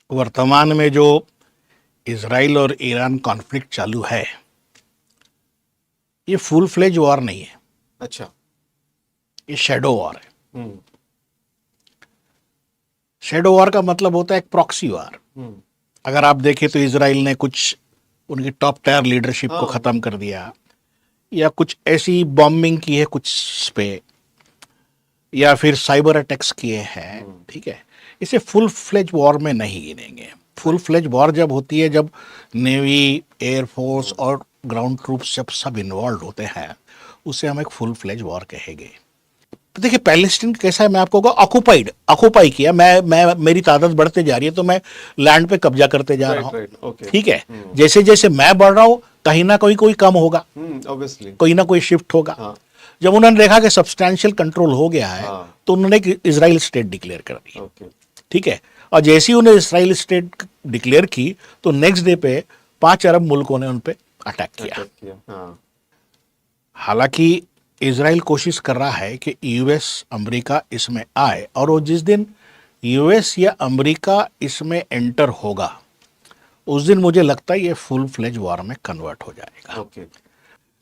वर्तमान में जो इजराइल और ईरान कॉन्फ्लिक्ट चालू है, ये फुल फ्लेज वॉर नहीं है। अच्छा। ये शैडो वॉर है। हम्म। शैडो वॉर का मतलब होता है एक प्रॉक्सी वॉर। हम्म। अगर आप देखें तो इजराइल ने कुछ उनकी टॉप टायर लीडरशिप को हाँ। ख़त्म कर दिया, या कुछ ऐसी बॉम्बिंग की है कुछ पे, या फिर साइबर अटैक्स किए हैं। ठीक है, इसे फुल फ्लेज वॉर में नहीं गिनेंगे। फुल फ्लेज वॉर जब होती है, जब नेवी, एयरफोर्स और ग्राउंड ट्रूप्स जब सब इन्वॉल्व होते हैं, उसे हम एक फुल फ्लेज वॉर कहेंगे। तो देखिए, पैलेस्टीन कैसा है, मैं आपको कहूँ, ऑक्यूपाई किया। मैं मेरी तादाद बढ़ते जा रही है, तो मैं लैंड पे कब्जा करते जा रहा राइट, हूँ। Right, okay. ठीक है, जैसे जैसे मैं बढ़ रहा हूँ, कहीं ना कोई कम होगा, ऑब्वियसली। कोई ना कोई शिफ्ट होगा। हाँ। जब उन्होंने देखा कि सब्सटैंशियल कंट्रोल हो गया है, हाँ। तो उन्होंने एक इजराइल स्टेट डिक्लेयर कर दी। ओके। ठीक है, और जैसे ही उन्हें इसराइल स्टेट डिक्लेयर की, तो नेक्स्ट डे पे 5 अरब मुल्कों ने उन पे अटैक किया। अटैक किया। हाँ। हालांकि इसराइल कोशिश कर रहा है कि यूएस अमेरिका इसमें आए, और वो जिस दिन यूएस या अमेरिका इसमें एंटर होगा, उस दिन मुझे लगता है ये फुल फ्लेज वॉर में कन्वर्ट हो जाएगा। ओके।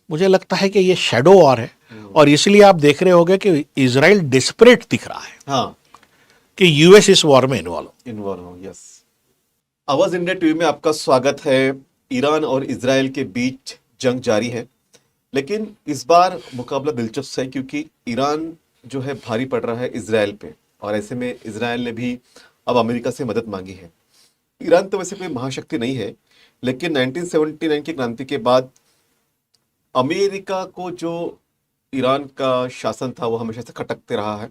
मुझे लगता है कि ये शैडो वॉर है, और इसलिए आप देख रहे होंगे कि इसराइल डिस्परेट दिख रहा है हाँ। कि यूएस इस वॉर में इन्वॉल्व हो, यस। आवाज इंडिया टीवी में आपका स्वागत है। ईरान और इजराइल के बीच जंग जारी है, लेकिन इस बार मुकाबला दिलचस्प है क्योंकि ईरान जो है भारी पड़ रहा है इजराइल पे, और ऐसे में इजराइल ने भी अब अमेरिका से मदद मांगी है। ईरान तो वैसे कोई महाशक्ति नहीं है, लेकिन 1979 की क्रांति के बाद अमेरिका को जो ईरान का शासन था वो हमेशा से खटकते रहा है।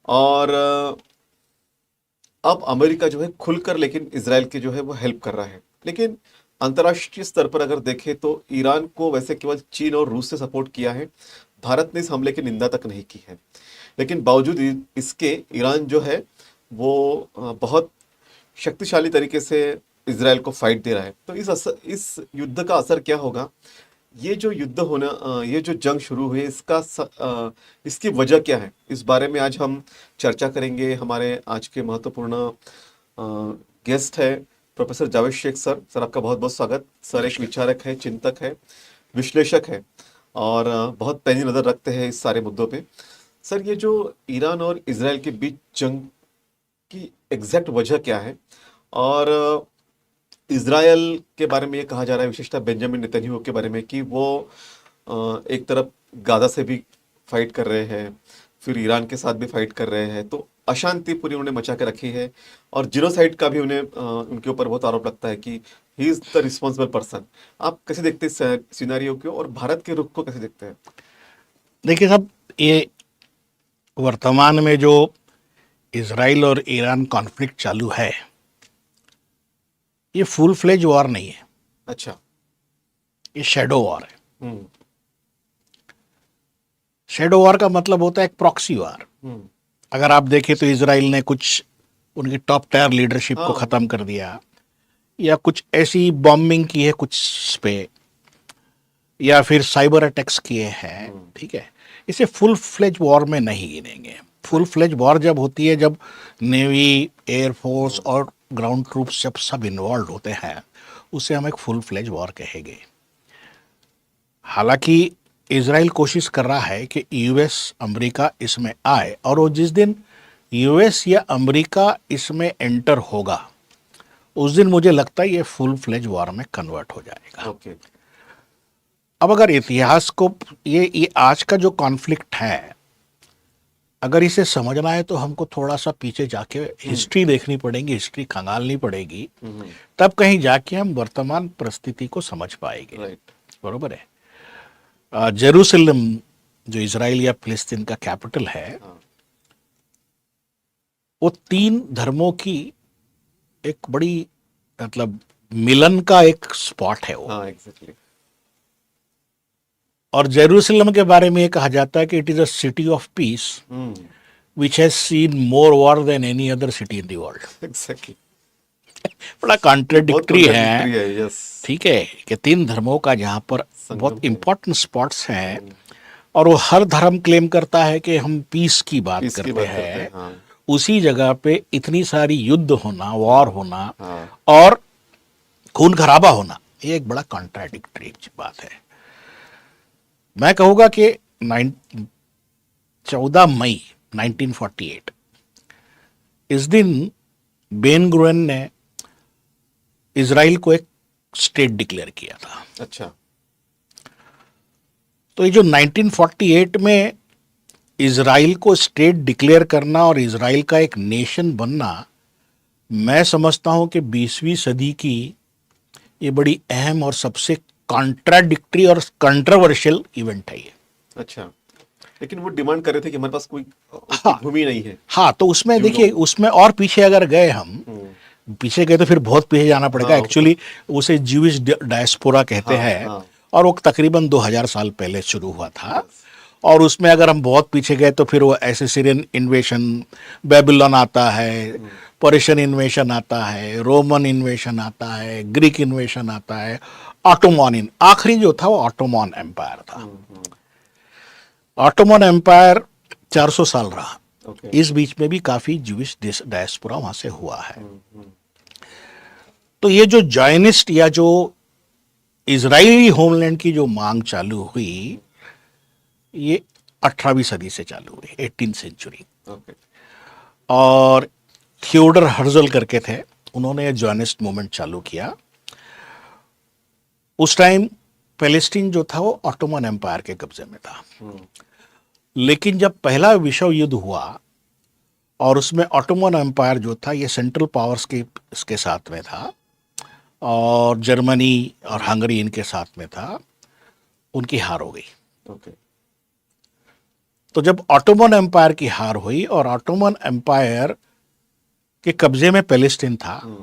और अब अमेरिका जो है खुलकर लेकिन इजराइल के जो है वो हेल्प कर रहा है। लेकिन अंतर्राष्ट्रीय स्तर पर अगर देखें तो ईरान को वैसे केवल चीन और रूस से सपोर्ट किया है, भारत ने इस हमले की निंदा तक नहीं की है। लेकिन बावजूद इसके ईरान जो है वो बहुत शक्तिशाली तरीके से इजराइल को फाइट दे रहा है। तो इस युद्ध का असर क्या होगा, ये जो युद्ध होना, ये जो जंग शुरू हुई है, इसकी वजह क्या है, इस बारे में आज हम चर्चा करेंगे। हमारे आज के महत्वपूर्ण गेस्ट है professor Javed Sheikh sir. Sir, आपका बहुत बहुत स्वागत। सर एक विचारक है, चिंतक है, विश्लेषक है, और बहुत पैनी नज़र रखते हैं इस सारे मुद्दों पे। सर, ये जो ईरान और इजराइल के बीच जंग की एग्जैक्ट वजह क्या है, और इजराइल के बारे में ये कहा जा रहा है, विशेषतः बेंजामिन नेतन्याहू के बारे में, कि वो एक तरफ गाजा से भी फाइट कर रहे हैं, फिर ईरान के साथ भी फाइट कर रहे हैं, तो अशांति पूरी उन्होंने मचा के रखी है। और जीनोसाइड का भी उन्हें उनके ऊपर बहुत आरोप लगता है कि he is the responsible person. आप कैसे देखते हैं इस सिनेरियो को, और भारत के रुख को कैसे देखते हैं? देखिए साहब, ये वर्तमान में जो इजराइल और ईरान कॉन्फ्लिक्ट चालू है, ये फुल फ्लेज वॉर नहीं है। अच्छा। ये शैडो वॉर है। हम्म। शैडो वॉर का मतलब होता है एक प्रॉक्सी वॉर। हम्म। अगर आप देखें तो इजराइल ने कुछ उनकी टॉप टायर लीडरशिप को हाँ। ख़त्म कर दिया, या कुछ ऐसी बॉम्बिंग की है कुछ पे, या फिर साइबर अटैक्स किए हैं। ठीक है, इसे फुल फ्लेज वॉर में नहीं गिनेंगे। फुल फ्लेज वॉर जब होती है, जब नेवी, एयरफोर्स और ग्राउंड ट्रूप्स जब सब इन्वॉल्व होते हैं, उसे हम एक फुल फ्लेज वॉर कहेंगे। हालांकि इसराइल कोशिश कर रहा है कि यूएस अमेरिका इसमें आए, और वो जिस दिन यूएस या अमेरिका इसमें एंटर होगा, उस दिन मुझे लगता है ये फुल फ्लेज वॉर में कन्वर्ट हो जाएगा। ओके। अब अगर इतिहास को, ये आज का जो कॉन्फ्लिक्ट है, अगर इसे समझना है तो हमको थोड़ा सा पीछे जाके हिस्ट्री देखनी पड़ेगी, हिस्ट्री खंगालनी पड़ेगी, तब कहीं जाके हम वर्तमान परिस्थिति को समझ पाएंगे। राइट। बरोबर है। जेरूसलम जो इजराइल या फिलिस्तीन का कैपिटल है, वो 3 धर्मों की एक बड़ी, मतलब मिलन का एक स्पॉट है वो। हाँ, एग्जैक्टली। और जेरूसलम के बारे में ये कहा जाता है कि it is a city of peace which has seen more war than any other city in the world. Exactly. बड़ा बहुत कॉन्ट्रेडिक्टरी कॉन्ट्राडिक्टरी है। है, यस। ठीक है, कि 3 धर्मों का जहाँ पर संगम बहुत है। इंपॉर्टेंट स्पॉट्स हैं, और वो हर धर्म क्लेम करता है कि हम पीस की बात पीस की करते बात करते हैं, हैं, हाँ। उसी जगह पे इतनी सारी युद्ध होना, वॉर होना हाँ और खून खराबा होना, ये एक बड़ा कॉन्ट्राडिक्टरी बात है। मैं कहूँगा कि 14 मई 1948 इस दिन बेन गुरियन ने इजराइल को एक स्टेट डिक्लेयर किया था। अच्छा तो ये जो 1948 में इजराइल को स्टेट डिक्लेयर करना और इजराइल का एक नेशन बनना, मैं समझता हूं कि 20वीं सदी की ये बड़ी अहम और सबसे कॉन्ट्राडिक्टरी और कंट्रोवर्शियल इवेंट है ये। अच्छा, लेकिन वो डिमांड कर रहे थे कि हमारे पास कोई हाँ। भूमि नहीं है। हाँ, तो उसमें जो देखिए, लोग- उसमें और पीछे अगर गए हम, पीछे गए तो फिर बहुत पीछे जाना पड़ेगा। हाँ, एक्चुअली उसे ज्यूइश डायस्पोरा कहते हाँ, हैं, हाँ। और वो तकरीबन 2000 साल पहले शुरू हुआ था। Yes. और उसमें अगर हम बहुत पीछे गए तो फिर वो एसिरियन इन्वेशन, बेबीलोन आता है, पर्शियन इन्वेशन आता है, रोमन इन्वेशन आता है, ग्रीक इन्वेशन आता है, ऑटोमन आखिरी जो था वो ऑटोमन एम्पायर था। ऑटोमन एम्पायर 400 साल रहा। ओके। इस बीच में भी काफी ज्यूइश डायस्पोरा वहां से हुआ है। तो ये जो जॉयनिस्ट या जो इजरायली होमलैंड की जो मांग चालू हुई, ये 18वीं सदी से चालू हुई, 18th सेंचुरी। ओके। और थियोडर हर्जल करके थे, उन्होंने जॉयनिस्ट मूवमेंट चालू किया। उस टाइम पैलेस्टीन जो था वो ऑटोमन एम्पायर के कब्जे में था। लेकिन जब पहला विश्व युद्ध हुआ और उसमें ऑटोमन एम्पायर जो था ये सेंट्रल पावर्स के इसके साथ में था, और जर्मनी और हंगरी इनके साथ में था, उनकी हार हो गई। ओके। तो जब ऑटोमन एम्पायर की हार हुई और ऑटोमन एम्पायर के कब्जे में पैलेस्टीन था,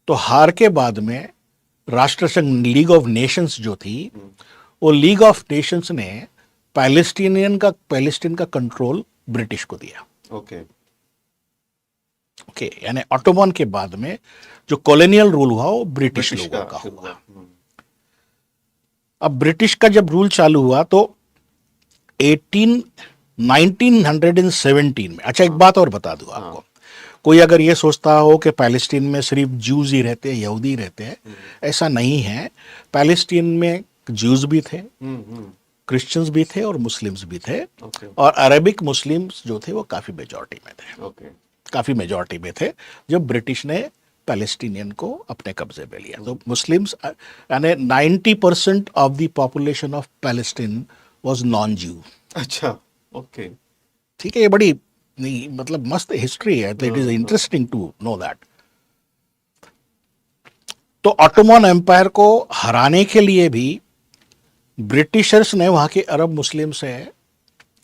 तो हार के बाद में राष्ट्रसंघ लीग ऑफ नेशंस जो थी, वो लीग ऑफ नेशंस ने पैलेस्टीन का कंट्रोल ब्रिटिश को दिया। ओके। ओके, यानी ऑटोमन के बाद में जो कॉलोनियल रूल हुआ वो ब्रिटिश लोगों का शुरू हुआ। हुआ। अब ब्रिटिश का जब रूल चालू हुआ तो 1917 में, अच्छा एक बात और बता दूं आपको, कोई अगर ये सोचता हो कि पैलेस्टीन में सिर्फ ज्यूज ही रहते हैं, यहूदी रहते हैं, ऐसा नहीं है। पैलेस्टीन में ज्यूज भी थे, क्रिश्चियंस भी थे और मुस्लिम्स भी थे। ओके। और अरेबिक मुस्लिम्स जो थे वो काफी मेजॉरिटी में थे, ओके। काफी मेजॉरिटी में थे जब ब्रिटिश ने पैलेस्टीनियन को अपने कब्जे में लिया। तो मुस्लिम्स, यानी 90% of the population of Palestine was non ज्यू। अच्छा। ओके। ठीक है, ये बड़ी नहीं, मतलब मस्त हिस्ट्री है, it is interesting to know that. तो ऑटोमन एम्पायर को हराने के लिए भी ब्रिटिशर्स ने वहां के अरब मुस्लिम से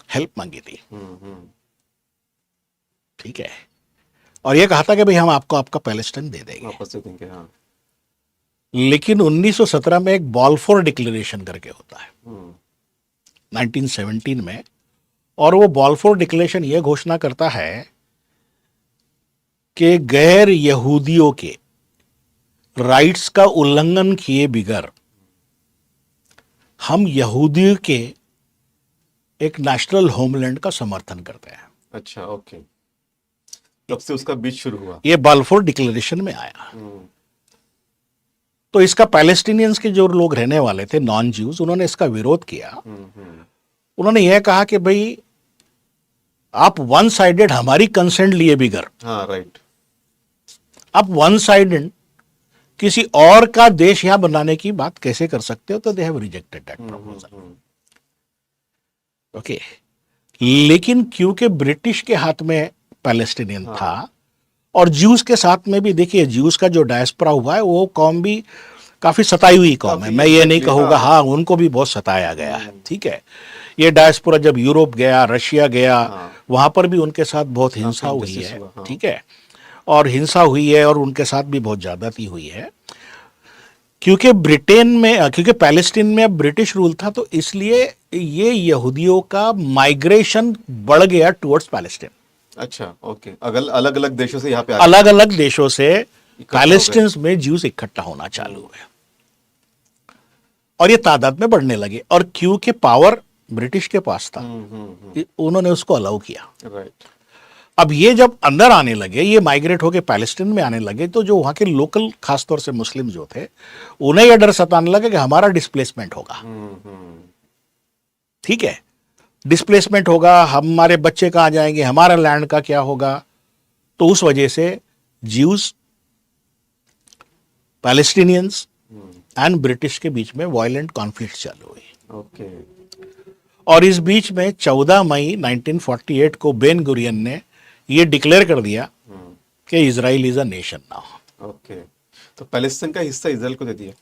हेल्प मांगी थी। ठीक है, और ये कहा था कि भाई हम आपको आपका पैलेस्टाइन दे देंगे। वापस से देंगे, हाँ। लेकिन 1917 में एक बाल्फोर डिक्लेरेशन करके होता है, 1917 में, और वो बाल्फोर डिक्लेरेशन ये घोषणा करता है कि गैर यहूदियों के राइट्स का उल्लंघन किए बिगर हम यहूदियों के एक नेशनल होमलैंड का समर्थन करते हैं। अच्छा। ओके। तब से उसका बीच शुरू हुआ। ये बाल्फोर डिक्लेरेशन में आया। तो इसका पैलेस्टीनियंस के जो लोग रहने वाले थे, नॉन ज्यूज, उन्होंने इसका विरोध किया। उन्होंने यह कहा कि भाई आप वन साइडेड हमारी कंसेंट लिए बिगर, हाँ, राइट। आप वन साइडेड किसी और का देश यहां बनाने की बात कैसे कर सकते हो? तो they have rejected that proposal. Okay, लेकिन क्योंकि ब्रिटिश के हाथ में पैलेस्टीनियन था और ज्यूज के साथ में भी, देखिए ज्यूज का जो डायस्पोरा हुआ है वो कौम भी काफी सताई हुई कौम है। मैं ये नहीं कहूंगा, हाँ उनको भी बहुत सताया गया है। ठीक है, ये डायस्पोरा जब यूरोप गया, रशिया गया, वहां पर भी उनके साथ बहुत हिंसा हुई है। ठीक है, और हिंसा हुई है और उनके साथ भी बहुत ज्यादती हुई है। क्योंकि ब्रिटेन में, क्योंकि पैलेस्टीन में अब ब्रिटिश रूल था, तो इसलिए ये यहूदियों का माइग्रेशन बढ़ गया टुवर्ड्स पैलेस्टीन। अच्छा। ओके। अलग अलग देशों से यहाँ पे अलग अलग देशों से पैलेस्टीन में ज्यूज इकट्ठा होना चालू हुए और ये तादाद में बढ़ने लगे। और क्योंकि पावर ब्रिटिश के पास था, उन्होंने उसको अलाउ किया। राइट। अब ये जब अंदर आने लगे, ये माइग्रेट होके पैलेस्टीन में आने लगे, तो जो वहाँ के लोकल खासतौर से मुस्लिम जो थे, उन्हें यह डर सताने लगा कि हमारा डिस्प्लेसमेंट होगा। ठीक है, डिस्प्लेसमेंट होगा, हमारे बच्चे कहाँ जाएंगे, हमारा लैंड का क्या होगा। तो उस वजह से ज्यूज, पैलेस्टीनियंस एंड ब्रिटिश के बीच में वायलेंट कॉन्फ्लिक्ट चालू हुई। ओके। और इस बीच में 14 मई 1948 को बेन गुरियन ने ये डिक्लेयर कर दिया कि Israel is a nation now. Okay, तो पैलेस्टीन का हिस्सा इजराइल को दे दिया।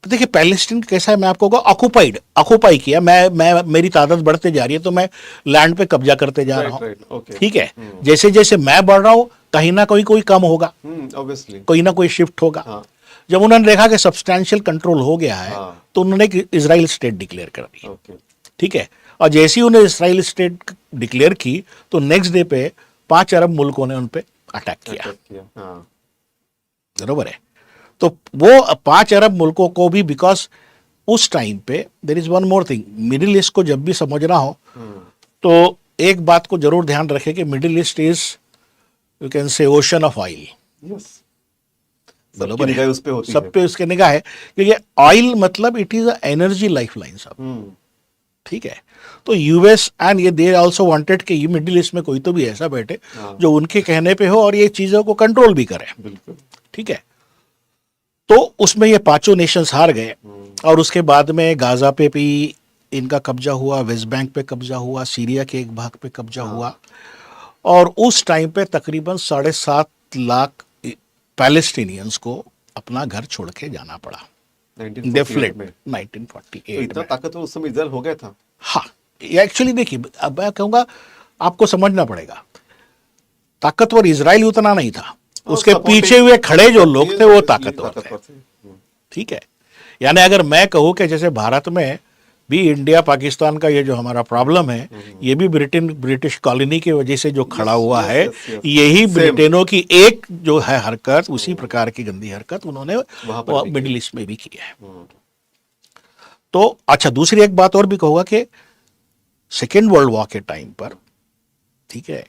देखिए पैलेस्टीन कैसा है, मैं आपको ऑक्यूपाई किया, मैं मेरी तादाद बढ़ते जा रही है, तो मैं लैंड पे कब्जा करते जा रहा राइट, हूँ। ओके। ठीक है, जैसे जैसे मैं बढ़ रहा हूँ, कहीं ना कोई कम होगा, ऑब्वियसली। कोई ना कोई शिफ्ट होगा। हाँ। जब उन्होंने देखा कि सब्सटैंशियल कंट्रोल हो गया है, हाँ। तो उन्होंने इजराइल स्टेट डिक्लेयर कर दी। ओके। ठीक है, और जैसे ही उन्होंने इसराइल स्टेट डिक्लेयर की, तो नेक्स्ट डे पे 5 अरब मुल्कों ने उन पे अटैक किया। अटैक किया। हाँ। बरोबर है। तो वो 5 अरब मुल्कों को भी, बिकॉज उस टाइम पे there is one more thing, middle east को जब भी समझना हो तो एक बात को जरूर ध्यान रखें कि middle east is, you can say, ocean of oil. Yes, बरोबर निगाह है, उस पे होती सब है। पे उसके निगाह है, क्योंकि ऑयल मतलब it is a energy life line सब। ठीक है, तो यूएस एंड ये दे आल्सो वांटेड कि ये मिडिल ईस्ट में कोई तो भी ऐसा बैठे जो उनके कहने पे हो और ये चीजों को कंट्रोल भी करे। बिल्कुल। ठीक है, तो उसमें ये पांचों नेशंस हार गए, और उसके बाद में गाजा पे भी इनका कब्जा हुआ, वेस्ट बैंक पे कब्जा हुआ, सीरिया के एक भाग पे कब्जा हुआ, और उस टाइम पे तकरीबन 7.5 लाख पैलेस्टीनियंस को अपना घर छोड़ के जाना पड़ा। 1948 में। 1948 तो इतना में। ताकतवर उस समय इजराइल हो गया था। हाँ, एक्चुअली देखिए, अब मैं कहूंगा आपको समझना पड़ेगा, ताकतवर इजराइल उतना नहीं था, उसके supporting- पीछे हुए खड़े जो लोग थे वो Obviously ताकतवर थे। ठीक है, यानी अगर मैं कहूं कि जैसे भारत में भी इंडिया पाकिस्तान का ये जो हमारा प्रॉब्लम है, ये भी ब्रिटिश कॉलोनी की वजह से जो खड़ा हुआ yes, है, yes, yes. यही Same. ब्रिटेनों की एक जो है हरकत, उसी प्रकार की गंदी हरकत उन्होंने वहां पर भी मिडिल ईस्ट में भी की है। तो अच्छा, दूसरी एक बात और भी कहूंगा कि सेकेंड वर्ल्ड वॉर के टाइम पर, ठीक है,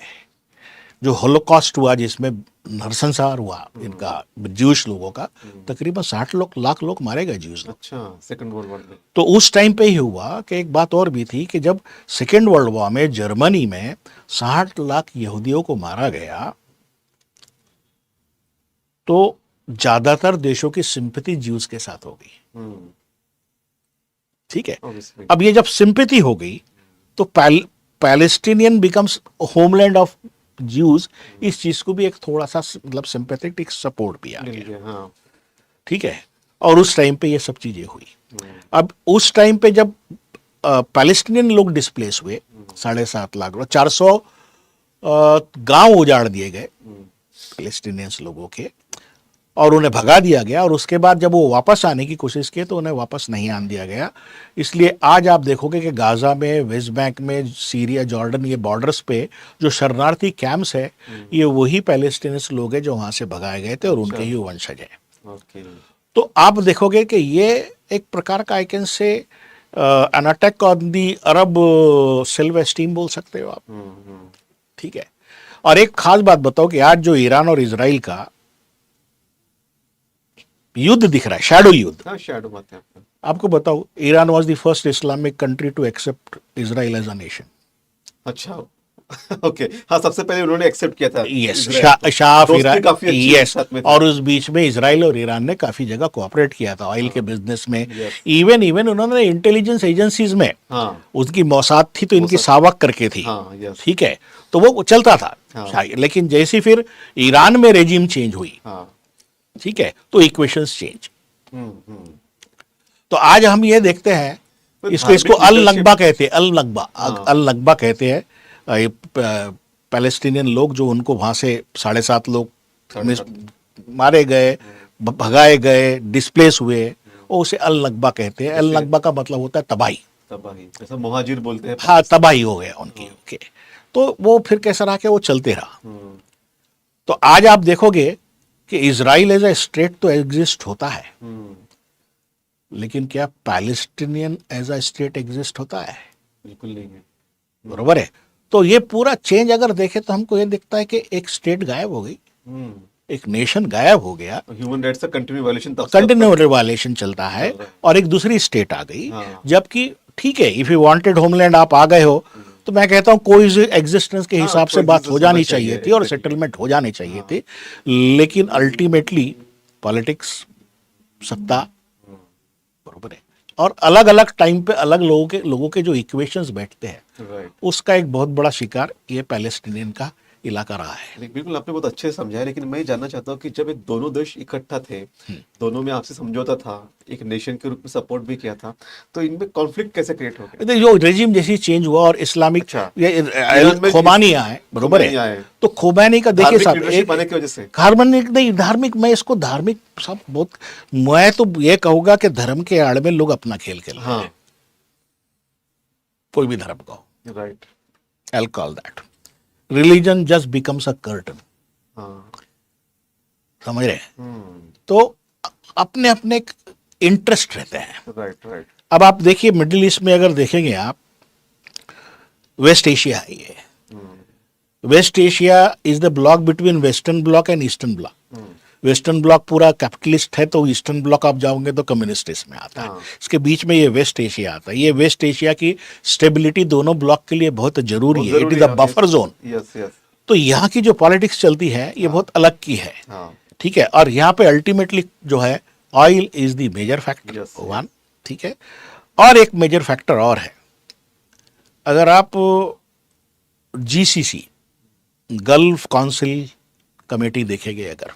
जो होलोकॉस्ट हुआ, जिसमें नरसंहार हुआ इनका, ज्यूश लोगों का, तकरीबन 60 लाख लोग मारे गए ज्यूज लोग। अच्छा, सेकंड वर्ल्ड वॉर में। तो उस टाइम पे ही हुआ कि एक बात और भी थी कि जब सेकेंड वर्ल्ड वॉर में जर्मनी में 60 लाख यहूदियों को मारा गया, तो ज्यादातर देशों की सिंपैथी ज्यूज के साथ हो गई। ठीक है, Obviously. अब ये जब सिंपैथी हो गई, तो Palestinian becomes homeland of Jews, इस चीज को भी एक थोड़ा सा मतलब सिंपैथेटिक सपोर्ट भी आ मिल गया। गया। हाँ। ठीक है, और उस टाइम पे ये सब चीजें हुई। अब उस टाइम पे जब पैलेस्टीनियन लोग डिस्प्लेस हुए, 7.5 लाख लोग, 400 गांव उजाड़ दिए गए पैलेस्टीनियंस लोगों के, और उन्हें भगा दिया गया, और उसके बाद जब वो वापस आने की कोशिश की तो उन्हें वापस नहीं आने दिया गया। इसलिए आज आप देखोगे कि गाजा में, वेस्ट बैंक में, सीरिया, जॉर्डन, ये बॉर्डर्स पे जो शरणार्थी कैंप्स है, ये वही पैलेस्टीनियंस लोग हैं जो वहां से भगाए गए थे और उनके ही वंशज हैं। ओके। तो आप देखोगे कि ये एक प्रकार का, I can say, an attack on the Arab self esteem बोल सकते हो आप। ठीक है, और एक खास बात बताओ कि आज जो ईरान और इजराइल का युद्ध दिख रहा है, शैडो युद्ध, हाँ, शैडो बात है आपका। आपको बताओ, Iran was the first Islamic country to accept Israel as a nation. अच्छा। ओके। हाँ, सबसे पहले उन्होंने एक्सेप्ट किया था यस, इजराइल को। शाह दोस्ती काफी अच्छी यस, साथ में थी। और उस बीच में इजराइल और ईरान ने काफी जगह कोऑपरेट किया था ऑयल के बिजनेस में। Yes. इवन उन्होंने इंटेलिजेंस एजेंसीज में, हाँ। उसकी मौसाद थी तो इनकी सावक करके थी। हाँ, यस। ठीक है, तो वो चलता था। हाँ। लेकिन जैसी फिर ईरान में रेजिम चेंज हुई, हाँ। ठीक है, तो इक्वेशंस चेंज। हम्म। तो आज हम ये देखते हैं, तो इसको धार्मिक अल leadership- नकबा कहते हैं, हाँ। अल नकबा कहते हैं। ये पैलेस्टीनियन लोग जो उनको वहां से 7.5 लोग 7.5 मारे गए, भगाए गए, डिस्प्लेस हुए, वो उसे अल नकबा कहते हैं। अल नकबा का मतलब होता है तबाही। तबाही, जैसा मुहाजिर बोलते हैं। हाँ, तबाही हो गया उनकी। ओके, तो वो फिर कैसा रहा कि वो चलते रहा। तो आज आप देखोगे कि इजराइल एज ए स्टेट तो एग्जिस्ट होता है, लेकिन क्या Palestinian as a state exist होता है? बिल्कुल नहीं है। बरोबर है। तो ये पूरा चेंज अगर देखें तो हमको ये दिखता है कि एक स्टेट गायब हो गई, एक नेशन गायब हो गया, ह्यूमन राइट्स का कंटिन्यू वायलेशन कंटिन्यू वायलेशन चलता है, चल रहा है। और एक दूसरी स्टेट आ गई। हाँ। जबकि ठीक है, इफ यू वांटेड होमलैंड, आप आ गए हो, तो मैं कहता हूँ कोई एग्जिस्टेंस के हाँ, हिसाब से बात हो coexistence जानी होना चाहिए चाहिए, थी और exactly। सेटलमेंट हो जानी चाहिए थी, लेकिन अल्टीमेटली पॉलिटिक्स, सत्ता, बरोबर है, और अलग अलग टाइम पे अलग लोगों के जो इक्वेशंस बैठते हैं, राइट। उसका एक बहुत बड़ा शिकार ये पैलेस्टीनियन का इलाका रहा है। बिल्कुल आपने बहुत अच्छे से समझाया, लेकिन मैं ये जानना चाहता हूँ कि जब ये दोनों देश इकट्ठा थे, दोनों में आपसी समझौता था, एक नेशन के रूप में सपोर्ट भी किया था, तो इनमें कॉन्फ्लिक्ट कैसे क्रिएट हो गया? देखिए, जो रेजिम जैसी चेंज हुआ और इस्लामिक अच्छा। ये ईरान में खोमानी आए, बरोबर खोमेनी है, आए। तो खोमैनी का देखिए धार्मिक साहब, लीडरशिप आने की वजह से। धार्मिक नहीं, धार्मिक, मैं इसको धार्मिक साहब बहुत, मैं तो ये कहूंगा कि धर्म के आड़ में लोग अपना खेल खेल रहे हैं, हाँ, कोई भी धर्म का हो, right. I'll call that. Religion just becomes a curtain. हाँ। समझ रहे हैं? तो अपने अपने इंटरेस्ट रहते हैं। Right, right. अब आप देखिए मिडिल ईस्ट में अगर देखेंगे आप, वेस्ट एशिया है ये, West Asia is the block between western block and eastern block. Western block पूरा कैपिटलिस्ट है, तो ईस्टर्न ब्लॉक आप जाओगे तो कम्युनिस्ट इसमें आता है। हाँ। इसके बीच में ये वेस्ट एशिया आता है। ये वेस्ट एशिया की स्टेबिलिटी दोनों ब्लॉक के लिए बहुत जरूरी है, it is a buffer zone. Yes, yes. तो यहाँ की जो पॉलिटिक्स चलती है ये बहुत अलग की है, हाँ, ठीक है। और यहाँ पे अल्टीमेटली जो है, oil is the major factor Yes, one, ठीक है। और एक मेजर फैक्टर और है, अगर आप जीसीसी, गल्फ काउंसिल कमेटी देखेंगे अगर,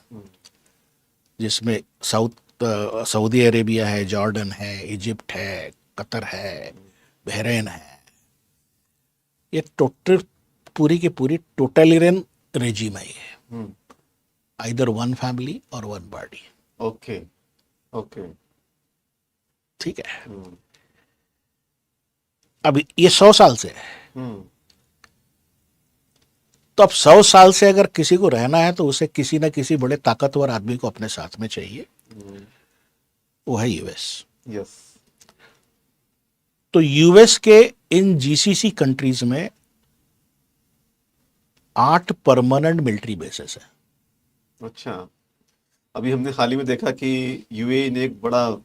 जिसमें सऊदी अरेबिया है, जॉर्डन है, इजिप्ट है, कतर है, बहरीन है, ये टोटल पूरी की पूरी टोटलियन रेजिम है ये, आइदर वन फैमिली और वन बॉडी, ओके, ओके। ठीक है। अब ये 100 साल से है, तो अब 100 साल से अगर किसी को रहना है तो उसे किसी न किसी बड़े ताकतवर आदमी को अपने साथ में चाहिए, वो है यूएस। यस। तो यूएस के इन जीसीसी कंट्रीज में 8 परमानेंट मिलिट्री बेसेस है। अच्छा, अभी हमने हाल ही में देखा कि यूएई ने एक बड़ा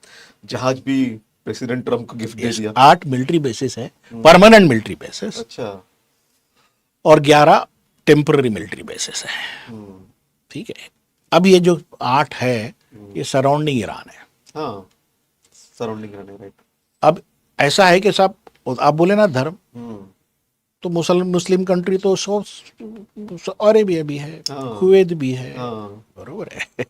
जहाज भी प्रेसिडेंट ट्रम्प को गिफ्ट दे दिया। 8 मिलिट्री बेसिस है, परमानेंट मिलिट्री बेसिस, अच्छा। और 11 टेम्पररी मिलिट्री बेसिस है, ठीक है। अब ये जो 8 है, ये सराउंडिंग ईरान है। हाँ, सराउंडिंग रहने, राइट। अब ऐसा है कि साहब, आप बोले ना धर्म, तो मुस्लिम कंट्री तो अरेबिया भी है, हाँ। कुवैत भी है, हाँ, बरोबर है।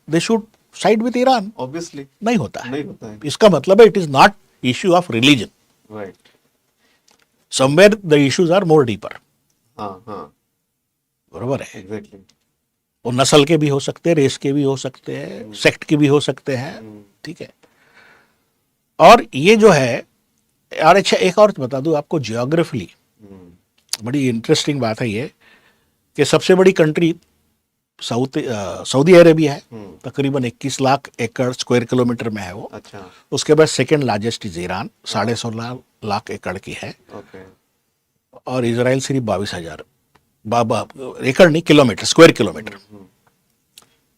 They should side with Iran, obviously नहीं होता है। नहीं होता है, इसका मतलब है it is not issue of religion, right. Somewhere the issues are more deeper, हाँ, हाँ, बरोबर है। एग्जैक्टली। वो नस्ल के भी हो सकते हैं, रेस के भी हो सकते हैं, सेक्ट के भी हो सकते हैं, ठीक है। और ये जो है, और अच्छा एक और बता दूं आपको, जियोग्राफिकली बड़ी इंटरेस्टिंग बात है ये, कि सबसे बड़ी कंट्री सऊदी अरेबिया है, तकरीबन 21 लाख एकड़ स्क्वायर किलोमीटर में है वो। अच्छा, उसके बाद second largest is Iran, 16.5 lakh एकड़ की है, ओके। और इजराइल सिर्फ 22,000 एकड़ नहीं, किलोमीटर, स्क्वायर किलोमीटर,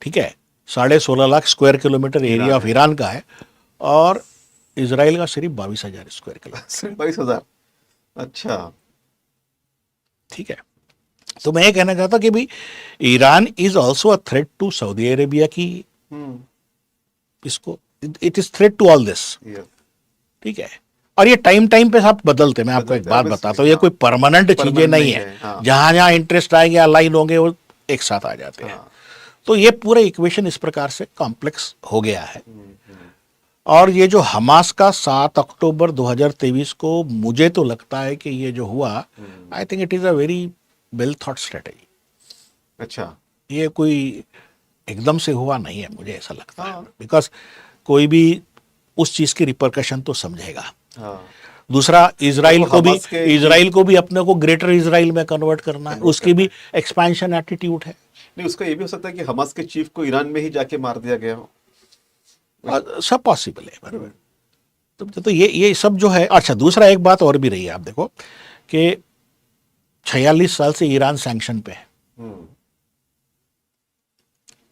ठीक है। 16.5 lakh square kilometre area of Iran का है, और इजराइल का सिर्फ 22,000 स्क्वायर किलोमीटर, 22,000। अच्छा, ठीक है। तो मैं ये कहना चाहता कि भाई, Iran is also a threat to Saudi Arabia की, इसको, it is threat to all this, yes, ठीक है। और ये टाइम टाइम पे सब बदलते हैं। मैं आपको एक बदलते हैं, बात obviously, बताता हूँ, ये हाँ। कोई परमानेंट चीजें Permanent नहीं नहीं है, है, हाँ। जहां जहां इंटरेस्ट आएंगे, अलाइन होंगे, वो एक साथ आ जाते हैं। हाँ। तो ये पूरा इक्वेशन इस प्रकार से कॉम्प्लेक्स हो गया है। और ये जो हमास का 7 अक्टूबर 2023 को, मुझे तो लगता है कि ये जो हुआ, I think it is a very well thought strategy. अच्छा, ये कोई एकदम से हुआ नहीं है, मुझे ऐसा लगता है, हाँ। बिकॉज कोई भी उस चीज की रिपरकशन तो समझेगा। हाँ, दूसरा, इजराइल देखो, को भी, हमास के- इजराइल को भी अपने को ग्रेटर इजराइल में कन्वर्ट करना है, उसकी भी एक्सपेंशन एटीट्यूड है। नहीं, उसका ये भी हो सकता है कि हमास के चीफ को ईरान में ही जाके मार दिया गया हो। सब पॉसिबल है, बराबर। तो ये सब जो है। अच्छा, दूसरा एक बात और भी रही है, आप देखो कि 46 साल से ईरान सैंक्शन पे है, हम्म,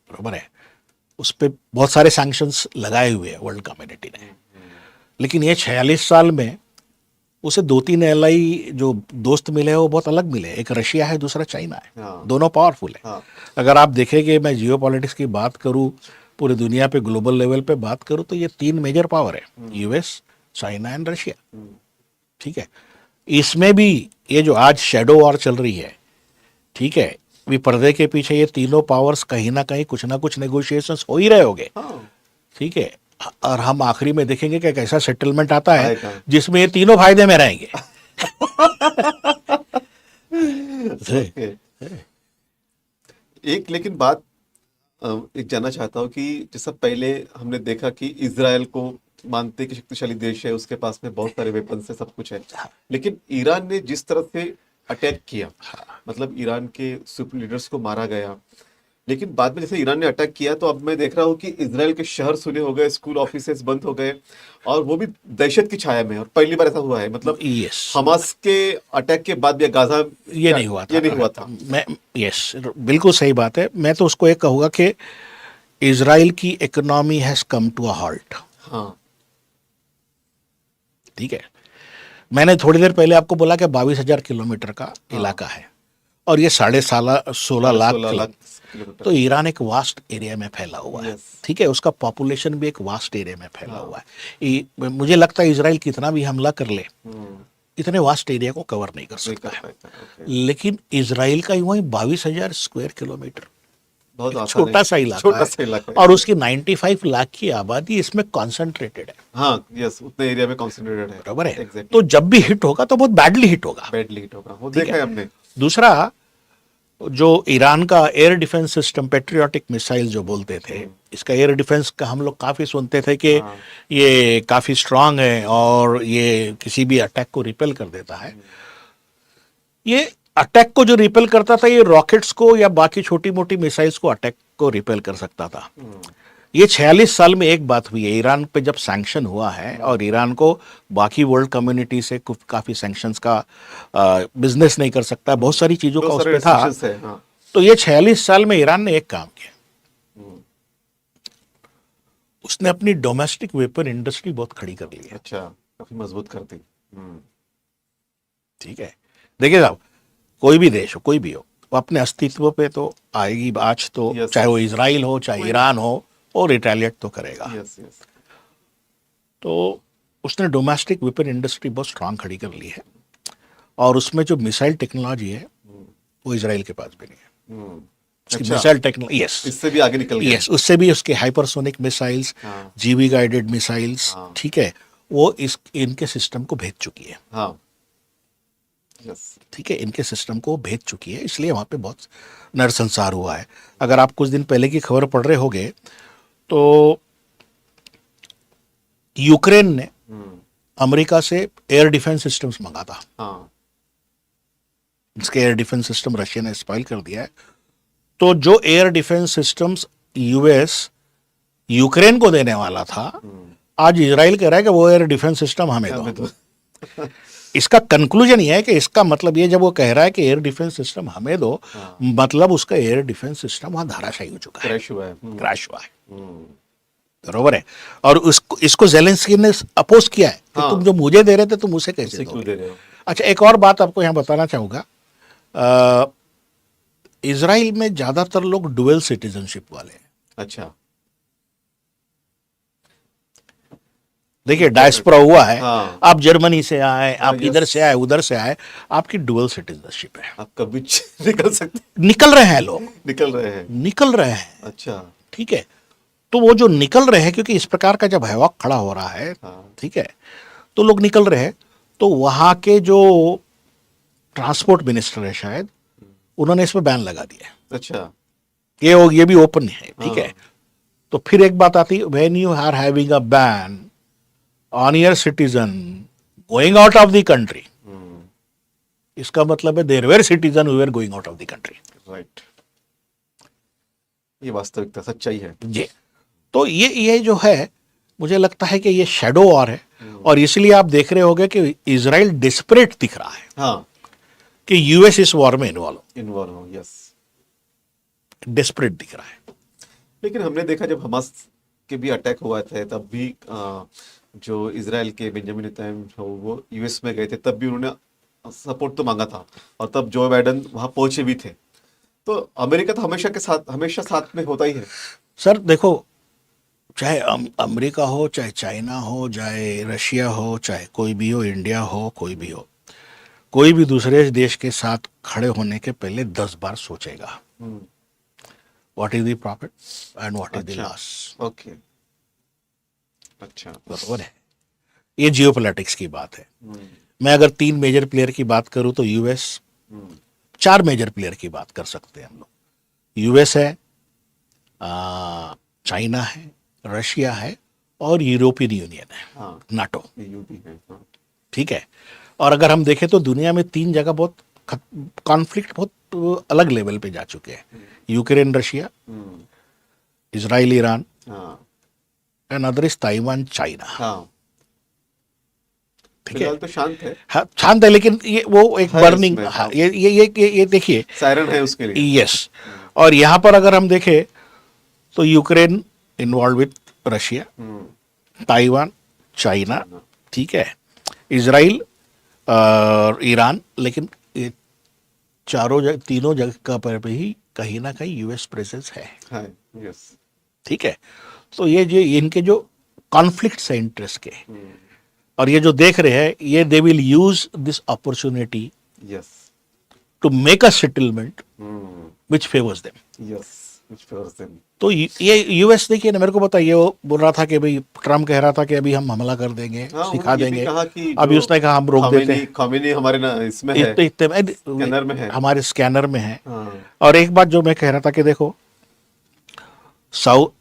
बराबर है, उस पर बहुत सारे सैंक्शंस लगाए हुए हैं वर्ल्ड कम्युनिटी ने, लेकिन ये 46 साल में उसे 2-3 एलआई जो दोस्त मिले हैं वो बहुत अलग मिले, एक रशिया है, दूसरा चाइना है, हाँ। दोनों पावरफुल है। हाँ। अगर आप देखें कि मैं जियो पॉलिटिक्स की बात करूं, पूरी दुनिया पे ग्लोबल लेवल पे बात करूं, तो ये 3 मेजर पावर है, यूएस, चाइना एंड रशिया। ठीक है, इसमें भी ये जो आज शेडो वॉर चल रही है, ठीक है, भी पर्दे के पीछे ये तीनों पावर्स कहीं ना कुछ नेगोशिएशंस हो ही रहे होंगे, हाँ, ठीक है, और हम आखिरी में देखेंगे कि एक ऐसा सेटलमेंट आता है आएगा। जिसमें ये तीनों फायदे में रहेंगे। ओके। एक लेकिन बात एक जानना चाहता हूँ कि जैसा पहले हमने देखा कि इजराइल को मानते कि शक्तिशाली देश है, उसके पास में बहुत सारे वेपन्स है, सब कुछ है, लेकिन ईरान ने जिस तरह से अटैक किया, मतलब ईरान के सुपर लीडर्स को मारा गया, लेकिन बाद में जैसे ईरान ने अटैक किया तो अब मैं देख रहा हूँ कि इजराइल के शहर सुने हो गए, स्कूल ऑफिसेस बंद हो गए, और वो भी दहशत की छाया में, और पहली बार ऐसा हुआ है, मतलब यस, हमास के अटैक के बाद भी गाजा ये नहीं हुआ था, ये नहीं हुआ था। मैं, यस, बिल्कुल सही बात है। मैं तो उसको एक कहूँगा कि इजराइल की economy has come to a halt. हाँ। ठीक है, मैंने थोड़ी देर पहले आपको बोला कि 22,000 किलोमीटर का इलाका है और ये 16.5 लाख 16 लाख किलोमीटर। तो ईरान एक वास्ट एरिया में फैला हुआ है। Yes. ठीक है, उसका पॉपुलेशन भी एक वास्ट एरिया में फैला हुआ है। मुझे लगता है इजराइल कितना भी हमला कर ले, इतने वास्ट एरिया को कवर नहीं कर नहीं सकता कर है। पाएगा, ओके। लेकिन इजराइल का वही 22,000 स्क्वायर किलोमीटर, बहुत एक आसान छोटा है, सा इलाका छोटा है, सा इलाका है। और उसकी 95 लाख की आबादी इसमें कॉन्सेंट्रेटेड है, हाँ, यस, उतने एरिया में कॉन्सेंट्रेटेड है, बराबर है। एग्जैक्टली। तो जब भी हिट होगा तो बहुत बैडली हिट होगा। बैडली हिट होगा, वो ठीक देखा है है। हमने। दूसरा, जो ईरान का air defence system, patriotic missile जो बोलते थे, इसका एयर डिफेंस का हम लोग काफी सुनते थे कि हाँ। ये काफी स्ट्रांग है और ये किसी भी अटैक को रिपेल कर देता है। ये अटैक को जो रिपेल करता था, ये रॉकेट्स को या बाकी छोटी मोटी मिसाइल्स को अटैक को रिपेल कर सकता था। ये 46 साल में एक बात हुई है, ईरान पे जब सैंक्शन हुआ है और ईरान को बाकी वर्ल्ड कम्युनिटी से काफी सैंक्शंस का बिजनेस नहीं कर सकता, बहुत सारी चीजों का बहुत उस सारे पे था। restrictions है, हाँ। तो ये 46 साल में ईरान ने एक काम किया, उसने अपनी डोमेस्टिक वेपन इंडस्ट्री बहुत खड़ी कर ली है। अच्छा, काफी मजबूत करती। ठीक है, देखिए साहब, कोई भी देश हो, कोई भी हो, वो अपने अस्तित्व पे तो आएगी आज, तो Yes. चाहे वो इजराइल हो चाहे ईरान हो, वो रिटेलिएट तो करेगा। Yes, yes. तो उसने डोमेस्टिक वेपन इंडस्ट्री बहुत स्ट्रांग खड़ी कर ली है, और उसमें जो मिसाइल टेक्नोलॉजी है वो इजराइल के पास भी नहीं है। उसकी अच्छा। मिसाइल टेक्नोलॉजी, यस, इससे भी आगे निकल गए। यस, उससे भी उसके हाइपरसोनिक मिसाइल्स, हाँ। जीवी गाइडेड मिसाइल्स, हाँ। ठीक है, वो इनके सिस्टम को भेज चुकी है। हाँ, यस। ठीक है, इनके सिस्टम को भेज चुकी है, इसलिए वहाँ पे बहुत नरसंहार हुआ है। अगर आप कुछ दिन पहले की खबर पढ़ रहे होगे तो यूक्रेन ने अमेरिका से एयर डिफेंस सिस्टम्स मंगा था, हाँ। इसके एयर डिफेंस सिस्टम रशिया ने स्पॉइल कर दिया है। तो जो air defence systems US Ukraine को देने वाला था, आज इजराइल कह रहा है कि वो एयर डिफेंस सिस्टम हमें हमें दो। तो इसका कंक्लूजन ये है कि इसका मतलब ये, जब वो कह रहा है कि एयर डिफेंस सिस्टम हमें दो, मतलब उसका एयर डिफेंस सिस्टम वहां धाराशायी हो चुका है, क्रैश हुआ है। क्रैश हुआ है, बरोबर है। और इसको जेलेंस्की ने अपोज किया है कि हाँ। तुम जो मुझे दे रहे थे तुम उसे कैसे उसे क्यों दोगे। दे रहे हो? अच्छा, एक और बात आपको यहाँ बताना चाहूंगा, इजराइल में ज्यादातर लोग डुअल सिटीजनशिप वाले हैं। अच्छा। देखिए, डायस्पोरा हुआ है, हाँ। आप जर्मनी से आए, आप yes. इधर से आए, उधर से आए, आपकी डुअल सिटीजनशिप है। आप कभी निकल सकते, निकल रहे हैं लोग, निकल रहे हैं। निकल रहे हैं। अच्छा। ठीक है, तो वो जो निकल रहे हैं, क्योंकि इस प्रकार का जब हवा खड़ा हो रहा है, हाँ। ठीक है, तो लोग निकल रहे हैं। तो वहां के जो ट्रांसपोर्ट मिनिस्टर है शायद, उन्होंने इसमें बैन लगा दिया है। अच्छा। ये भी ओपन है, ठीक है। हाँ। तो फिर एक बात आती है, when you are having a ban on your citizen going out of the country, इसका मतलब है there were citizen who were going out of the country. Right, ये वास्तविकता, सच्चाई है। जी, तो ये जो है, मुझे लगता है कि ये शैडो वॉर है, और इसलिए आप देख रहे होंगे कि इजराइल डिस्परेट दिख रहा है हाँ, कि यूएस इस वॉर में इन्वॉल्व हो, यस। डिस्परेट दिख रहा है। लेकिन हमने देखा जब हमास के भी अटैक हुआ थे तब भी जो इजराइल के बेंजामिन नेतन्याहू वो यूएस में गए थे, तब भी उन्होंने सपोर्ट तो मांगा था और तब जो बाइडन वहां पहुंचे भी थे। तो अमेरिका तो हमेशा साथ में होता ही है। सर देखो, चाहे अमेरिका हो, चाहे चाइना हो, चाहे रशिया हो, चाहे कोई भी हो, इंडिया हो, कोई भी हो, कोई भी दूसरे देश के साथ खड़े होने के पहले 10 बार सोचेगा what is the profit and what is the अच्छा, लॉस। ओके, अच्छा, बराबर है, ये जियोपॉलिटिक्स की बात है। मैं अगर 3 मेजर प्लेयर की बात करूं तो यूएस, 4 मेजर प्लेयर की बात कर सकते हैं हम लोग। यूएस है, चाइना है, रशिया है और यूरोपियन यूनियन है, हाँ, नाटो, EU भी है, हाँ, ठीक है। और अगर हम देखें तो दुनिया में 3 जगह बहुत कॉन्फ्लिक्ट बहुत अलग लेवल पे जा चुके हैं, यूक्रेन रशिया, इजराइल ईरान, हाँ, and other is Taiwan China, हाँ, ठीक है। फिलहाल तो शांत है, हाँ शांत है, लेकिन ये वो एक है बर्निंग, इसमें, हाँ, हाँ, ये देखिए, सायरन है उसके लिए। यस। और यहाँ पर अगर हम देखें तो Ukraine involve with Russia, Taiwan China, ठीक है, इजराइल और ईरान, लेकिन ये तीनों जगह पर भी कहीं ना कहीं यूएस प्रेजेंस है, यस, ठीक है। तो ये इनके जो कॉन्फ्लिक्ट्स है इंटरेस्ट के, और ये जो देख रहे हैं, ये they will use this opportunity yes, to make a settlement which favours them. Yes, which favors them। तो ये यूएस, देखिए ना, मेरे को बताइए, वो बोल रहा था कि भाई ट्रम्प कह रहा था कि अभी हम हमला कर देंगे, हाँ, सिखा उन्होंने ये भी देंगे, कहा कि अभी जो उसने कहा हम रोक देते हैं, खामेनी हमारे ना इसमें है, स्कैनर में है, हमारे स्कैनर में है। हाँ, और एक बात जो मैं कह रहा था कि देखो, south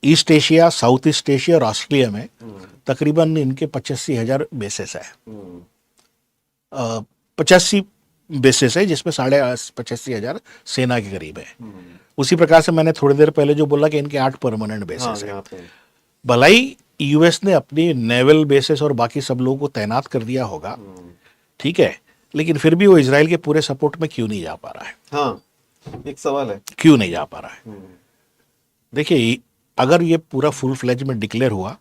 east Asia, south east Asia और ऑस्ट्रेलिया में तकरीबन इनके 85,000 बेसेस है, 85 बेसिस है, जिसमें 85,500 सेना के करीब है। उसी प्रकार से मैंने थोड़ी देर पहले जो बोला कि इनके 8 परमानेंट हाँ, बेसिस है। यहाँ पे भलाई यूएस ने अपनी नेवल बेसिस और बाकी सब लोगों को तैनात कर दिया होगा, ठीक है, लेकिन फिर भी वो इजराइल के पूरे सपोर्ट में क्यों नहीं जा पा रहा है? हाँ, एक सवाल है, क्यों नहीं जा पा रहा है? देखिए, अगर ये पूरा फुल फ्लेज में डिक्लेयर हुआ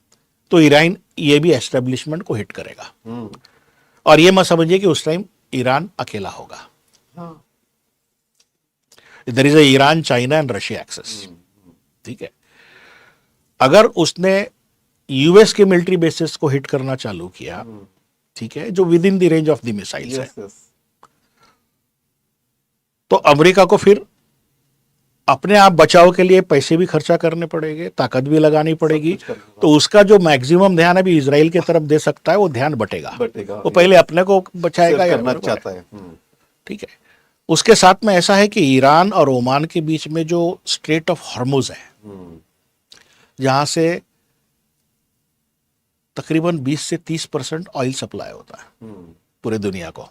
तो ईरान ये भी एस्टेब्लिशमेंट को हिट करेगा, और ये मत समझिए कि उस टाइम ईरान अकेला होगा। हाँ, there is Iran, China and Russia axis, ठीक है। अगर उसने यूएस के मिलिट्री बेसिस को हिट करना चालू किया, ठीक है, जो with in the range of the missiles है, यस, यस, तो अमेरिका को फिर अपने आप बचाव के लिए पैसे भी खर्चा करने पड़ेंगे, ताकत भी लगानी पड़ेगी। कुछ करना होगा। तो उसका जो मैक्सिमम ध्यान अभी इजराइल की तरफ दे सकता है, वो ध्यान बटेगा, वो पहले अपने को बचाएगा सेव या करना बराबर चाहता है, है। ठीक है। उसके साथ में ऐसा है कि ईरान और ओमान के बीच में जो स्ट्रेट ऑफ हॉर्मुज है, जहां से तकरीबन 20 से 30% ऑयल सप्लाई होता है पूरे दुनिया को।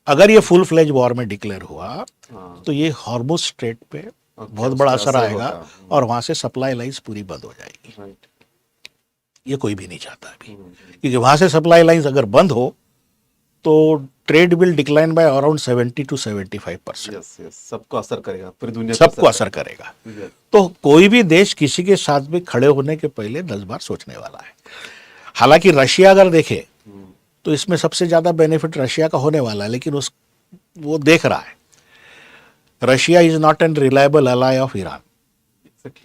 अगर ये फुल फ्लेज वॉर में डिक्लेयर हुआ हाँ, तो ये हॉर्मुज स्ट्रेट पे ओके, बहुत उसका बड़ा असर असर आएगा, होगा। और वहां से सप्लाई लाइंस पूरी बंद हो जाएगी। राइट, ये कोई भी नहीं चाहता अभी, क्योंकि वहां से सप्लाई लाइंस अगर बंद हो तो trade will decline by around 70 to 75%, yes, yes, सबको असर करेगा, पूरी दुनिया को सबको असर करेगा। Yes, तो कोई भी देश किसी के साथ भी खड़े होने के पहले 10 बार सोचने वाला है। हालांकि रशिया अगर देखे तो इसमें सबसे ज्यादा बेनिफिट रशिया का होने वाला है, लेकिन वो देख रहा है Russia is not an reliable ally of Iran. exactly।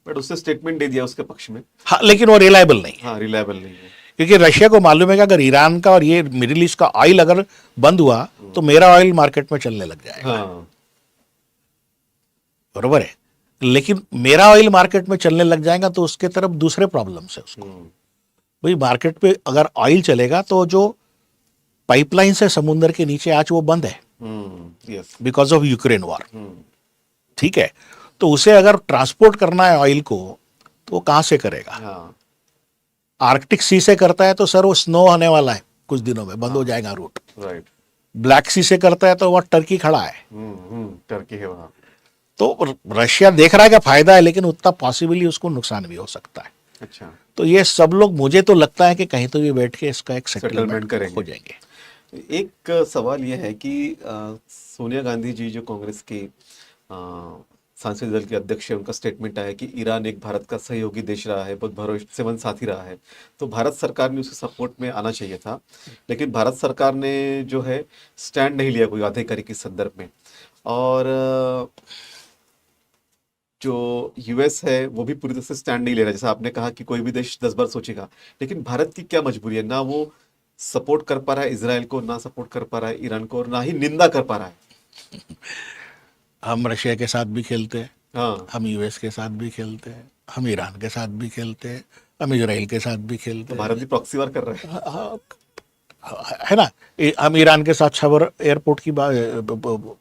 But उसने स्टेटमेंट दे दिया उसके पक्ष में। हाँ, लेकिन वो रिलायबल नहीं है, हाँ, रिलायबल नहीं है। क्योंकि रशिया को मालूम है कि अगर ईरान का और ये मिडिल ईस्ट का ऑयल अगर बंद हुआ तो मेरा ऑयल मार्केट में चलने लग जाएगा, हाँ, बरोबर है। लेकिन मेरा ऑयल मार्केट में चलने लग जाएगा तो उसके तरफ दूसरे प्रॉब्लम है उसको। भाई मार्केट पे अगर ऑयल चलेगा तो जो पाइपलाइन से समुद्र के नीचे आज वो बंद है yes, because of Ukraine war, ठीक है। तो उसे अगर ट्रांसपोर्ट करना है ऑयल को तो वो कहां से करेगा? हाँ, आर्कटिक सी से करता है तो सर वो स्नो आने वाला है, कुछ दिनों में बंद हो जाएगा रूट। राइट, ब्लैक सी से करता है तो वह टर्की खड़ा है। टर्की है वहाँ। तो रशिया देख रहा है कि फायदा है, लेकिन उतना पॉसिबली उसको नुकसान भी हो सकता है। अच्छा, तो ये सब लोग, मुझे तो लगता है कि कहीं तो भी बैठ के इसका एक सेटलमेंट सेटलमेंट करेंगे। हो जाएंगे। एक सवाल यह है कि सोनिया गांधी जी जो कांग्रेस की सांसद दल के अध्यक्ष है, उनका स्टेटमेंट आया कि ईरान एक भारत का सहयोगी देश रहा है, बहुत भरोसेमंद साथी रहा है, तो भारत सरकार ने उसके सपोर्ट में आना चाहिए था, लेकिन भारत सरकार ने जो है स्टैंड नहीं लिया कोई आधिकारिक इस संदर्भ में। और जो यूएस है वो भी पूरी तरह से स्टैंड नहीं ले रहा, जैसा आपने कहा कि कोई भी देश 10 बार सोचेगा, लेकिन भारत की क्या मजबूरी है, ना वो सपोर्ट कर पा रहा है इसराइल को, ना सपोर्ट कर पा रहा है ईरान को, और ना ही निंदा कर पा रहा है। हम रशिया के साथ भी खेलते हैं, हाँ, हम यूएस के साथ भी खेलते हैं, हम ईरान के साथ भी खेलते हैं, हम इसराइल के साथ भी तो खेलते भारत हैं। भी प्रॉक्सी वार कर रहा है। हाँ, है ना। हम ईरान के साथ छबर एयरपोर्ट की बात,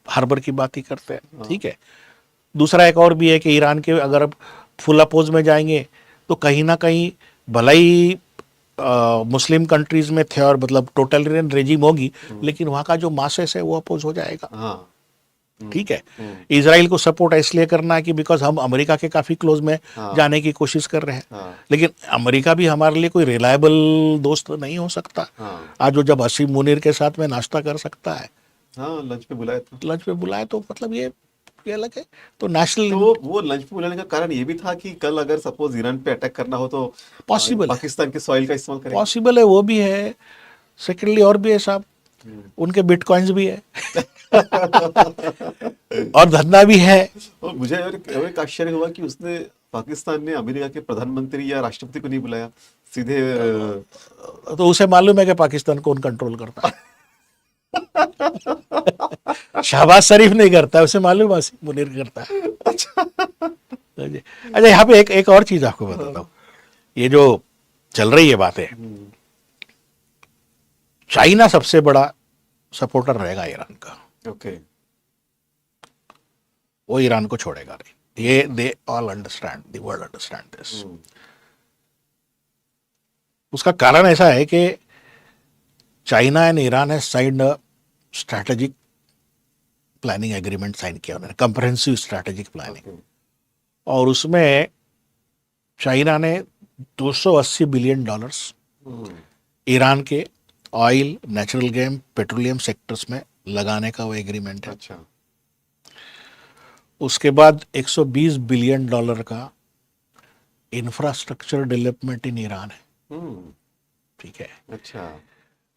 हार्बर की बात ही करते हैं, ठीक है। दूसरा एक और भी है कि ईरान के अगर अब फुल अपोज में जाएंगे तो कहीं ना कहीं भले ही मुस्लिम कंट्रीज में थे और मतलब टोटलिटेरियन रेजिम होगी, लेकिन वहाँ का जो मासेस है वो अपोज हो जाएगा, हाँ। ठीक है। हम्म, इसराइल को सपोर्ट इसलिए करना है कि बिकॉज हम अमेरिका के काफ़ी क्लोज में हाँ, जाने की कोशिश कर रहे हैं, हाँ, लेकिन अमेरिका भी हमारे लिए कोई रिलायबल दोस्त नहीं हो सकता। हाँ, आज वो जब असीम मुनीर के साथ में नाश्ता कर सकता है, हाँ, लंच पे बुलाया था। लंच पे बुलाए, तो मतलब ये अलग है। तो नेशनल तो वो लंच पे बुलाने का कारण ये भी था कि कल अगर सपोज ईरान पे अटैक करना हो तो पॉसिबल है, पाकिस्तान के सॉइल का इस्तेमाल करेंगे। पॉसिबल है, वो भी है। सेकेंडली और भी है साहब, हम्म। उनके बिटकॉइंस भी है और धंधा भी है। और मुझे और एक आश्चर्य हुआ कि उसने पाकिस्तान ने अमेरिका के प्रधानमंत्री या राष्ट्रपति को नहीं बुलाया, सीधे तो उसे मालूम है कि पाकिस्तान कौन कंट्रोल करता है। शहबाज शरीफ नहीं करता, उसे मालूम है आसिफ मुनीर करता है। अच्छा, यहाँ पे एक एक और चीज आपको बताता हूँ। ये जो चल रही है बातें, चाइना सबसे बड़ा सपोर्टर रहेगा ईरान का, ओके। वो ईरान को छोड़ेगा नहीं। ये they all understand, the world understand this. उसका कारण ऐसा है कि China and Iran has signed a strategic planning agreement sign किया उन्होंने, कंप्रहेंसिव स्ट्रैटेजिक प्लानिंग, और उसमें चाइना ने 280 बिलियन डॉलर्स ईरान के oil, natural gas, petroleum sectors में लगाने का वो एग्रीमेंट है। अच्छा। उसके बाद 120 बिलियन डॉलर का इंफ्रास्ट्रक्चर डेवलपमेंट इन ईरान है, हम्म। ठीक है। अच्छा।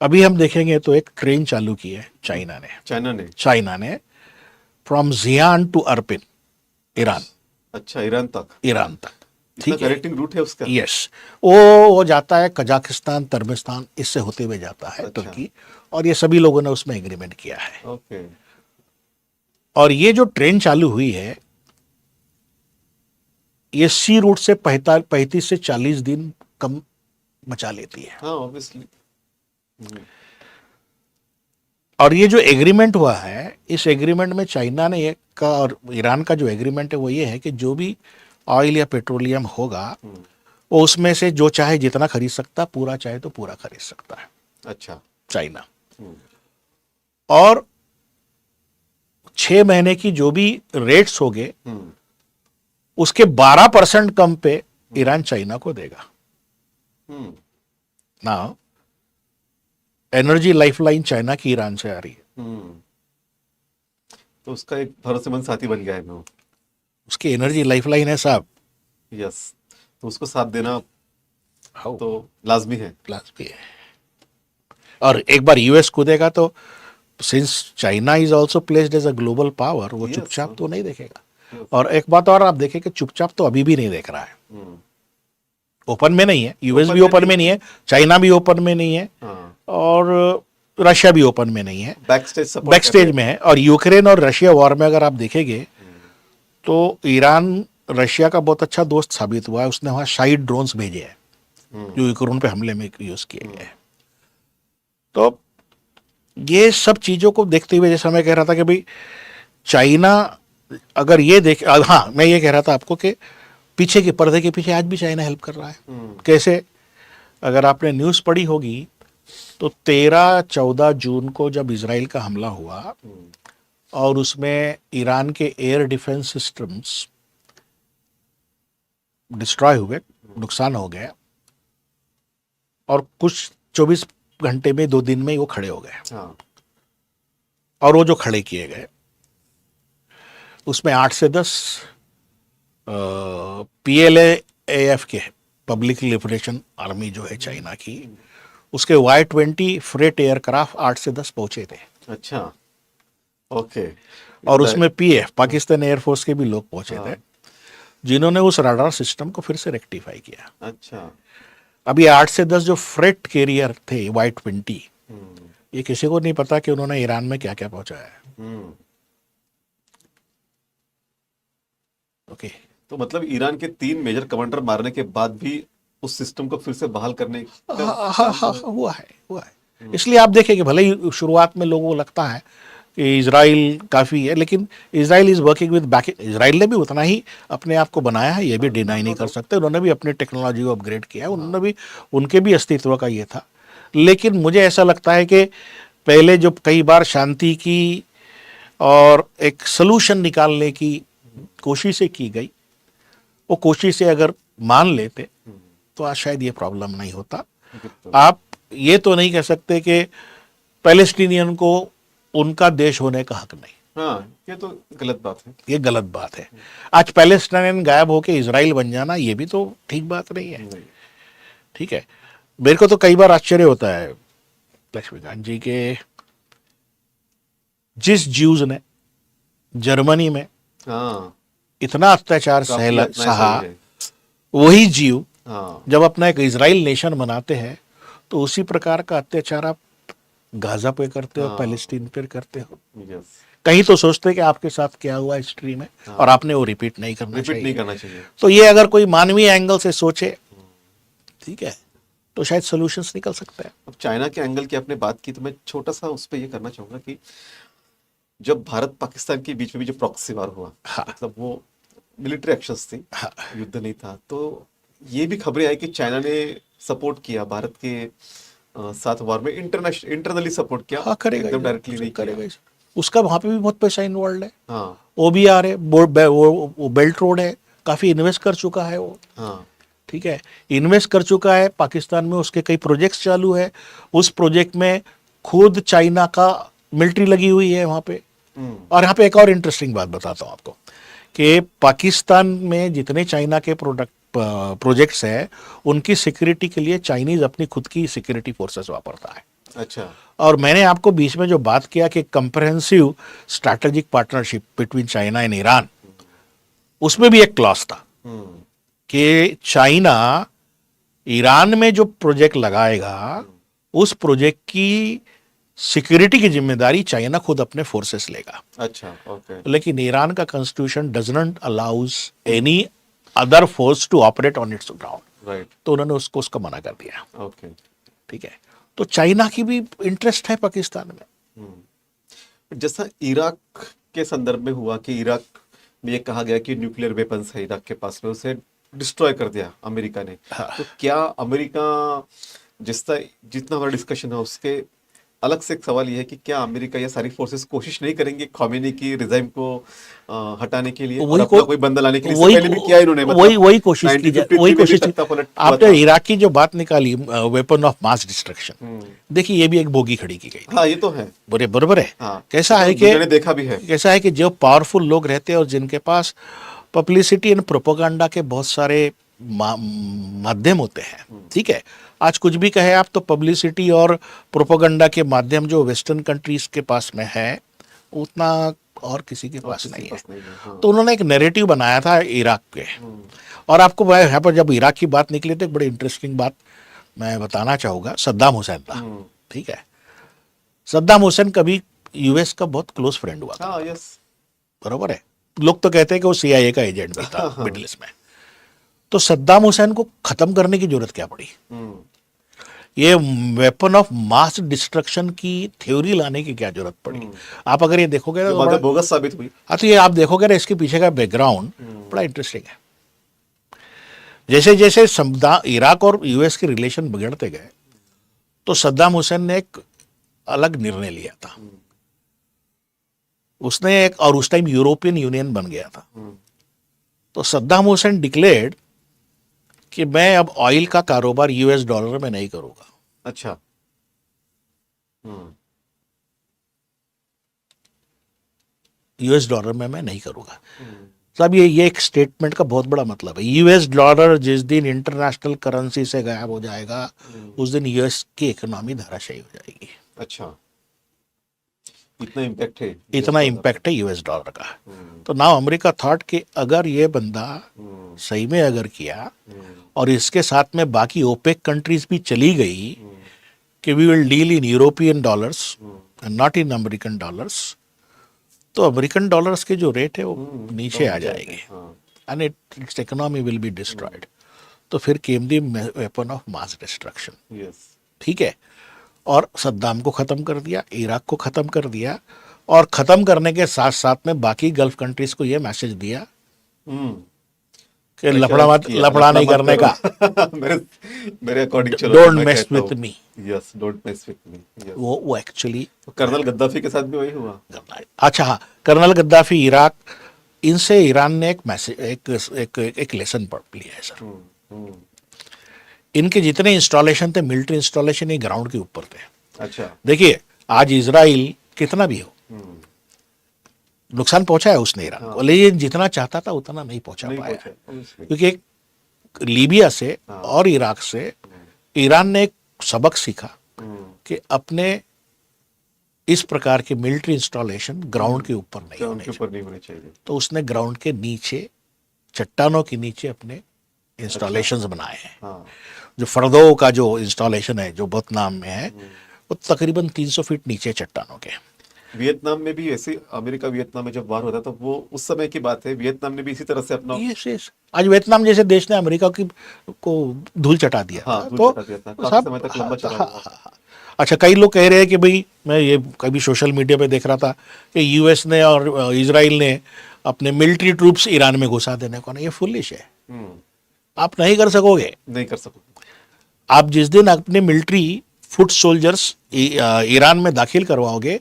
अभी हम देखेंगे तो एक ट्रेन चालू की है चाइना ने फ्रॉम जियान टू अर्पिन, ईरान, अच्छा, ईरान तक। ईरान तक, इतना ठीक है। कनेक्टिंग रूट है उसका। यस, वो जाता है कजाकिस्तान, तुर्कमेनिस्तान, इससे होते हुए जाता है अच्छा। तुर्की, और ये सभी लोगों ने उसमें एग्रीमेंट किया है। ओके। और ये जो ट्रेन चालू हुई है, ये सी रूट से 35 से 40 दिन कम बचा लेती है। हाँ, ऑब्वियसली। और ये जो एग्रीमेंट हुआ है, इस एग्रीमेंट में चाइना ने एक का और ईरान का जो एग्रीमेंट है वो ये है कि जो भी ऑयल या पेट्रोलियम होगा वो उसमें से जो चाहे जितना खरीद सकता, पूरा चाहे तो पूरा खरीद सकता है अच्छा। चाइना। और 6 महीने की जो भी रेट्स होंगे उसके 12% कम पे ईरान चाइना को देगा ना। एनर्जी लाइफलाइन चाइना की ईरान से आ रही है, तो उसका एक भरोसेमंद साथी बन गया है वो। उसकी एनर्जी लाइफलाइन है साहब। यस, तो उसको साथ देना हाउ तो लाजमी है। क्लास भी है। और एक बार यूएस कूदेगा तो, since China is also placed as a global power, वो Yes, चुपचाप sir. तो नहीं देखेगा। और एक बात और आप देखें कि चुपचाप तो अभी भी नहीं देख रहा है, ओपन में नहीं है। यूएस भी ओपन में नहीं है, चाइना भी ओपन में नहीं है, हाँ, और रशिया भी ओपन में नहीं है, बैकस्टेज सपोर्ट बैक स्टेज में है। और यूक्रेन और रशिया वॉर में अगर आप देखेंगे तो ईरान रशिया का बहुत अच्छा दोस्त साबित हुआ है। उसने वहां शाइड ड्रोन्स भेजे हैं जो यूक्रेन पे हमले में यूज किए गए हैं। तो ये सब चीजों को देखते हुए, जैसा मैं कह रहा था कि भाई चाइना अगर ये देख, हाँ मैं ये कह रहा था आपको कि पीछे के पर्दे के पीछे आज भी चाइना हेल्प कर रहा है। कैसे? अगर आपने न्यूज़ पढ़ी होगी तो 13-14 जून को जब इजराइल का हमला हुआ और उसमें ईरान के एयर डिफेंस सिस्टम्स डिस्ट्रॉय हुए, नुकसान हो गया और कुछ 24 घंटे में 2 दिन में ही वो खड़े हो गए। हाँ, और वो जो खड़े किए गए उसमें 8 से 10 PLAAF के पब्लिक लिबरेशन आर्मी जो है चाइना की, उसके Y-20 फ्रेट एयरक्राफ्ट 8 से 10 पहुंचे थे। अच्छा, ओके। और उसमें PF पाकिस्तान एयरफोर्स के भी लोग पहुंचे थे, हाँ, जिन्होंने उस रडार सिस्टम को फिर से रेक्टिफाई किया। अच्छा। अब ये 8 से 10 जो फ्रेट कैरियर थे Y-20, हम्म, ये किसी को नहीं पता कि उन्होंने ईरान में क्या क्या पहुंचाया है। हम्म। ओके। तो मतलब ईरान के 3 मेजर कमांडर मारने के बाद भी उस सिस्टम को फिर से बहाल करने का हाँ, काम जो है। हुआ है, हुआ है। इसलिए आप देखें कि भले ही शुरुआत में लोगों को लगता है कि इजराइल काफ़ी है, लेकिन Israel is working with back. Israel ने भी उतना ही अपने आप को बनाया है, ये भी डिनाई नहीं कर सकते। उन्होंने भी अपनी टेक्नोलॉजी को अपग्रेड किया है, उन्होंने भी, उनके भी अस्तित्व का ये था। लेकिन मुझे ऐसा लगता है कि पहले जो कई बार शांति की और एक सलूशन निकालने की कोशिशें की गई, वो कोशिशें अगर मान लेते तो आज शायद ये प्रॉब्लम नहीं होता। बिल्कुल। आप ये तो नहीं कह सकते कि पैलेस्टीनियन को उनका देश होने का हक नहीं, हाँ, ये तो गलत बात है। ये गलत बात है। आज पैलेस्टाइन गायब होके इजराइल बन जाना ये भी तो ठीक बात नहीं है। नहीं। ठीक है, मेरे को तो कई बार आश्चर्य होता है लक्ष्मीकांत जी के, जिस ज्यूज ने जर्मनी में हाँ, इतना अत्याचार काफी अपना सहा, सही है। वही जीव हाँ, जब अपना एक इजराइल नेशन बनाते हैं तो उसी प्रकार का अत्याचार आप गाजा पे करते हो, हाँ। पैलेस्टीन पे करते हो। यस। कहीं तो सोचते कि आपके साथ क्या हुआ हिस्ट्री में, और आपने वो रिपीट नहीं करना रिपीट नहीं चाहिए। करना चाहिए। तो ये अगर कोई मानवीय एंगल से सोचे, ठीक है, तो शायद सॉल्यूशंस निकल सकते हैं। अब चाइना के एंगल की आपने बात की, तो मैं छोटा सा उस पर ये करना चाहूंगा कि जब भारत पाकिस्तान के बीच में भी जो प्रॉक्सी वार हुआ, हाँ। मतलब वो मिलिट्री एक्शंस थी, हाँ। युद्ध नहीं था, तो ये भी खबरें आई कि चाइना ने सपोर्ट किया भारत के साथ वार में, इंटरनली सपोर्ट किया, हाँ, करेगा एकदम ही, डायरेक्टली नहीं करेगा किया। ही। उसका वहां पे भी बहुत पैसा इन्वॉल्व है। हाँ, OBR है, वो बेल्ट रोड है, काफी इन्वेस्ट कर चुका है वो। हाँ, ठीक है, इन्वेस्ट कर चुका है पाकिस्तान में, उसके कई प्रोजेक्ट्स चालू है। उस प्रोजेक्ट में खुद चाइना का मिलिट्री लगी हुई है वहां पे। और यहाँ पे एक और इंटरेस्टिंग बात बताता हूँ आपको कि पाकिस्तान में जितने चाइना के प्रोजेक्ट्स हैं, उनकी सिक्योरिटी के लिए चाइनीज अपनी खुद की सिक्योरिटी फोर्सेस वापरता है। अच्छा, और मैंने आपको बीच में जो बात किया कि comprehensive strategic partnership between China and Iran, उसमें भी एक क्लॉज था कि चाइना ईरान में जो प्रोजेक्ट लगाएगा, उस प्रोजेक्ट की सिक्योरिटी की जिम्मेदारी चाइना खुद अपने फोर्सेस लेगा। अच्छा, ओके, लेकिन ईरान का constitution doesn't allows any other force to operate on its ground, right, तो उन्होंने उसका मना कर दिया। ओके। ठीक है, तो चाइना की भी इंटरेस्ट है पाकिस्तान में। जैसा इराक के संदर्भ में हुआ कि इराक में ये कहा गया कि न्यूक्लियर वेपन्स है इराक के पास में, उसे डिस्ट्रॉय कर दिया अमेरिका ने। तो क्या अमेरिका, जितना हमारा डिस्कशन है उसके अलग से एक सवाल ये है कि क्या अमेरिका या सारी फोर्सेस कोशिश नहीं करेंगे ख़ामेनी की रिजाइम को हटाने के लिए और अपना कोई बंदा लाने के लिए? इससे पहले भी किया इन्होंने, मतलब वही कोशिश की जाए, 1953 वही में भी कोशिश। तख्ता पलट हुआ आपने था। इराक की जो बात निकाली, वेपन ऑफ मास डिस्ट्रक्शन, देखिए ये भी एक बोगी खड़ी की गई थी। हाँ, ये तो है। बराबर है। हाँ, कैसा है कि दुनिया ने देखा भी है। कैसा है कि जो पावरफुल लोग रहते हैं और जिनके पास पब्लिसिटी एंड प्रोपोगंडा के बहुत सारे माध्यम होते हैं, ठीक है, आज कुछ भी कहे आप तो पब्लिसिटी और प्रोपोगंडा के माध्यम जो वेस्टर्न कंट्रीज के पास में है, उतना और किसी के पास नहीं है। हाँ। तो उन्होंने एक नैरेटिव बनाया था इराक के। और आपको मैं यहाँ पर जब इराक की बात निकली तो एक बड़ी इंटरेस्टिंग बात मैं बताना चाहूँगा। सद्दाम हुसैन था, ठीक है, सद्दाम हुसैन कभी यूएस का बहुत क्लोज फ्रेंड हुआ था। हाँ, यस, बरोबर है। लोग तो कहते हैं कि वो CIA का एजेंट भी था मिडिल ईस्ट में। तो सद्दाम हुसैन को खत्म करने की जरूरत क्या पड़ी? ये वेपन ऑफ मास डिस्ट्रक्शन की थ्योरी लाने की क्या जरूरत पड़ी? आप अगर ये देखोगे ना, जो बाद में बोगस साबित हुई। हाँ, तो ये आप देखोगे ना, इसके पीछे का बैकग्राउंड बड़ा इंटरेस्टिंग है। जैसे जैसे इराक और यूएस के रिलेशन बिगड़ते गए, तो सद्दाम हुसैन ने एक अलग निर्णय लिया था। उसने एक, और उस टाइम यूरोपियन यूनियन बन गया था, तो सद्दाम हुसैन डिक्लेयर्ड कि मैं अब ऑयल का कारोबार यूएस डॉलर में नहीं करूंगा। अच्छा। हम्म। यूएस डॉलर में मैं नहीं करूंगा। साहब ये एक स्टेटमेंट का बहुत बड़ा मतलब है। यूएस डॉलर जिस दिन इंटरनेशनल करेंसी से गायब हो जाएगा उस दिन यूएस की इकोनॉमी धराशायी हो जाएगी। अच्छा, इतना इम्पैक्ट है इतना इम्पैक्ट है यूएस डॉलर का। तो नाउ अमेरिका थॉट कि अगर ये बंदा सही में अगर किया और इसके साथ में बाकी ओपेक कंट्रीज भी चली गई कि we will deal in European dollars and not in American dollars, तो अमेरिकन डॉलर्स के जो रेट है वो नीचे आ जाएंगे and its economy will be destroyed. तो फिर came the weapon of mass destruction. Yes. ठीक है, और सद्दाम को ख़त्म कर दिया, इराक को ख़त्म कर दिया, और ख़त्म करने के साथ साथ में बाकी गल्फ कंट्रीज को ये मैसेज दिया कि लफड़ा नहीं करने का। मेरे अकॉर्डिंग चलो, don't mess with me. Yes, don't mess with me. वो एक्चुअली कर्नल गद्दाफी के साथ भी वही हुआ। अच्छा हाँ, कर्नल गद्दाफी, इराक, इनसे ईरान ने एक मैसेज एक लेसन पढ़ लिया है सर। इनके जितने इंस्टॉलेशन थे मिलिट्री इंस्टॉलेशन ये ग्राउंड के ऊपर थे। अच्छा। देखिए आज इजराइल कितना भी हो नुकसान पहुंचा है उसने ईरान को, लेकिन जितना चाहता था उतना नहीं पहुंचा पाया, क्योंकि एक लीबिया से और इराक से ईरान ने एक सबक सीखा कि अपने इस प्रकार के मिलिट्री इंस्टॉलेशन ग्राउंड के ऊपर नहीं होने चाहिए। तो उसने ग्राउंड के नीचे, चट्टानों के नीचे अपने इंस्टॉलेशंस बनाए हैं। जो फर्दो का जो इंस्टॉलेशन है जो वियतनाम में है वो तकरीबन 300 फीट नीचे चट्टानों के। वियतनाम में भी ऐसे, अमेरिका वियतनाम में जब वार होता तो वो उस समय की बात है, वियतनाम ने भी इसी तरह से अपना yes. आज वियतनाम जैसे देश ने अमेरिका की को धूल चटा दिया। हाँ, तो काफी समय तक लंबा चला हुआ। अच्छा, कई लोग कह रहे हैं कि भाई, मैं ये कभी सोशल मीडिया पे देख रहा था कि यूएस ने और इजराइल ने अपने मिलिट्री ट्रूप्स ईरान में घुसा देने को, ना, ये फुलिश है। आप नहीं कर सकोगे, नहीं कर सकोगे। आप जिस दिन अपने मिलिट्री फुट सोल्जर्स ईरान में दाखिल करवाओगे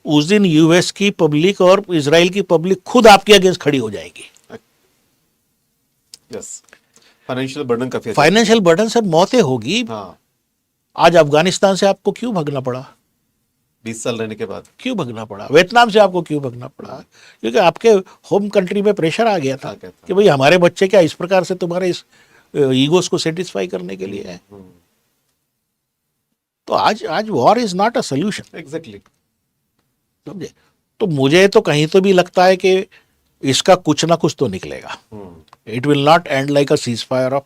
उस दिन यूएस की पब्लिक और इजराइल की पब्लिक खुद आपके अगेंस्ट खड़ी हो जाएगी। यस, फाइनेंशियल बर्डन काफी, फाइनेंशियल बर्डन से मौतें होगी। हाँ। आज अफगानिस्तान से आपको क्यों भागना पड़ा? 20 साल रहने के बाद क्यों भागना पड़ा? वियतनाम से आपको क्यों भागना पड़ा? क्योंकि आपके होम कंट्री में प्रेशर आ गया था कि भाई हमारे बच्चे क्या इस प्रकार से तुम्हारे इस ईगोस को सेटिस्फाई करने के लिए है। तो आज war is not a solution. Exactly, समझे? तो मुझे तो कहीं तो भी लगता है कि इसका कुछ ना कुछ तो निकलेगा। It will not and like a cease fire of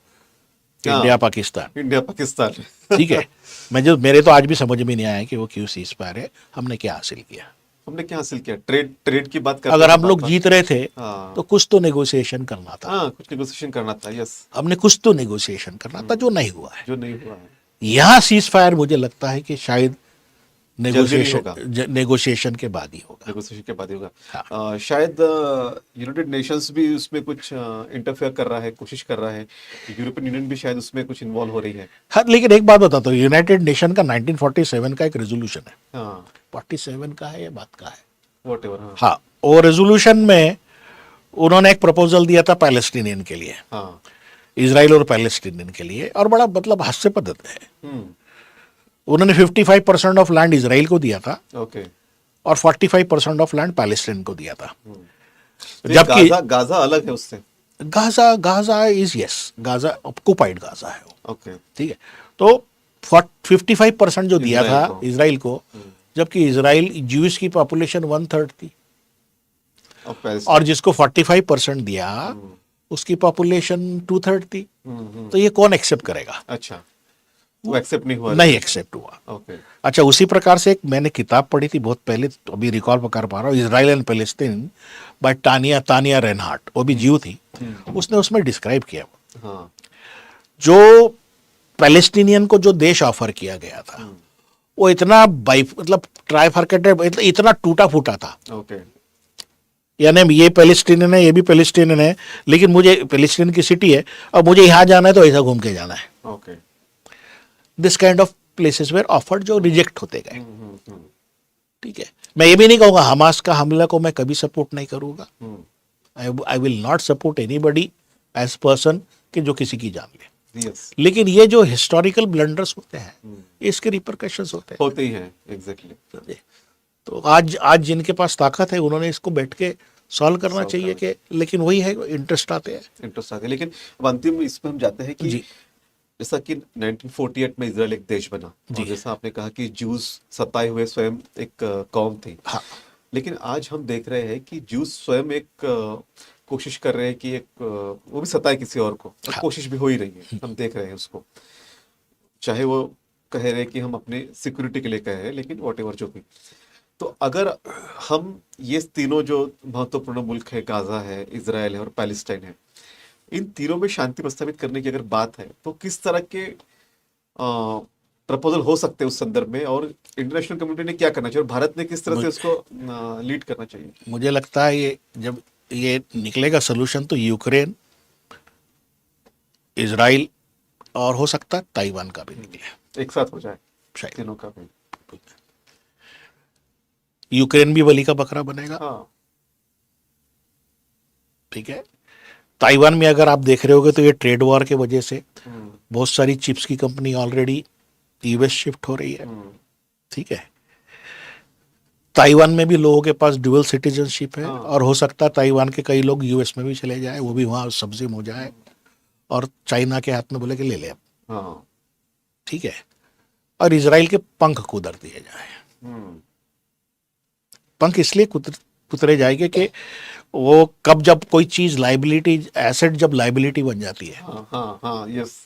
India Pakistan. ठीक है, मेरे तो आज भी समझ में नहीं आया कि वो क्यों सीज फायर है। हमने क्या हासिल किया? ट्रेड की बात करते अगर हम लोग जीत रहे थे तो कुछ तो नेगोशिएशन करना था। कुछ नेगोशिएशन करना था। यस, हमने कुछ तो नेगोशिएशन करना था जो नहीं हुआ है। जो यहाँ सीज फायर मुझे लगता है कि शायद नेगोशिएशन के बाद ही होगा। हाँ। शायद यूनाइटेड नेशंस भी उसमें कुछ इंटरफेयर कर रहा है, कोशिश कर रहा है। यूरोपियन यूनियन भी शायद उसमें कुछ इन्वॉल्व हो रही है। हाँ, लेकिन एक बात बताता हूँ, यूनाइटेड नेशन का 1947 का एक रेजोल्यूशन है। हाँ, 47 का है या बात का है, व्हाटएवर। हाँ, वो रेजोल्यूशन में उन्होंने एक प्रपोजल दिया था पैलेस्टीनियन के लिए, हाँ, इजराइल और पैलेस्टीनियन के लिए, और बड़ा मतलब हास्यास्पद है। उन्होंने 55% ऑफ लैंड इजराइल को दिया था, ओके, और 45% ऑफ लैंड पैलेस्टीन को दिया था। जबकि गाजा अलग है उससे। Gaza is yes, Gaza occupied Gaza है वो। ओके, ठीक है, तो 55% जो दिया था इजराइल को, जबकि इजराइल ज्यूइश की पॉपुलेशन 1/3 थी, और जिसको 45% दिया उसकी पॉपुलेशन 2/3 थी। तो ये कौन एक्सेप्ट करेगा? अच्छा, वो एक्सेप्ट नहीं एक्सेप्ट हुआ। ओके। अच्छा, उसी प्रकार से एक मैंने किताब पढ़ी थी बहुत पहले, तो अभी रिकॉल कर पा रहा हूँ, Israel and Palestine by Tanya Reinhart, वो भी जीव थी। उसने उसमें डिस्क्राइब किया हाँ, जो पैलेस्टीनियन को जो देश ऑफर किया गया था वो इतना मतलब ट्राइफर्केटेड, इतना टूटा फूटा था। ओके, यानी ये पैलेस्टीनियन है, ये भी पैलेस्टीनियन है, लेकिन मुझे पैलेस्टीन की सिटी है और मुझे यहाँ जाना है तो ऐसा घूम के जाना है। Okay, this kind of places where offered, जो रिजेक्ट होते गए। ठीक है, मैं ये भी नहीं कहूँगा हमास का हमला को मैं कभी सपोर्ट नहीं करूँगा। I will not support anybody as person कि जो किसी की जान ले। यस, लेकिन ये जो हिस्टोरिकल ब्लंडर्स होते हैं, इसके रिपरकशंस होते हैं। होते ही हैं, एग्जैक्टली। तो आज आज जिनके पास ताकत है उन्होंने इसको बैठ के सॉल्व करना Solve चाहिए करना कि, लेकिन वही है, इंटरेस्ट आते हैं। इंटरेस्ट आते हैं। लेकिन अब अंतिम इसमें हम जाते हैं कि जी जैसा कि 1948 में इजराइल एक देश बना, जी और जैसा आपने कहा कि जूस सताए हुए स्वयं एक कौम थी, हाँ लेकिन आज हम देख रहे हैं कि जूस स्वयं एक कोशिश कर रहे हैं कि एक वो भी सताए किसी और को, और हाँ। कोशिश भी हो ही रही है, हम देख रहे हैं उसको, चाहे वो कह रहे हैं कि हम अपने सिक्योरिटी के लिए कह रहे हैं, लेकिन वॉट एवर जो भी। तो अगर हम ये तीनों जो महत्वपूर्ण मुल्क है, गाजा है, इजराइल है और पैलेस्टाइन है, इन तीनों में शांति प्रस्तावित करने की अगर बात है, तो किस तरह के प्रपोजल हो सकते हैं उस संदर्भ में, और इंटरनेशनल कम्युनिटी ने क्या करना चाहिए, और भारत ने किस तरह से उसको लीड करना चाहिए? मुझे लगता है ये जब ये निकलेगा सोल्यूशन तो यूक्रेन, इजराइल और हो सकता है ताइवान का भी निकले एक साथ हो जाए शायद। तीनों का भी। यूक्रेन भी बलि का बकरा बनेगा, हाँ, ठीक है। ताइवान में अगर आप देख रहे होगे तो ये ट्रेड वॉर के वजह से हम्म, बहुत सारी चिप्स की कंपनी ऑलरेडी यूएस शिफ्ट हो रही है, हम्म, ठीक है। ताइवान में भी लोगों के पास ड्यूअल सिटीजनशिप है, हाँ। और हो सकता है ताइवान के कई लोग यूएस में भी चले जाए, वो भी वहाँ सब्जी हो जाए, और चाइना के हाथ में बोले कि ले ले अब, हाँ, ठीक है। और इसराइल के पंख कुतर दिए जाए। हम्म, पंख इसलिए कुतरे जाएंगे कि वो कब जब कोई चीज लाइबिलिटी, एसेट जब लाइबिलिटी बन जाती है, हाँ, हाँ, हाँ, यस,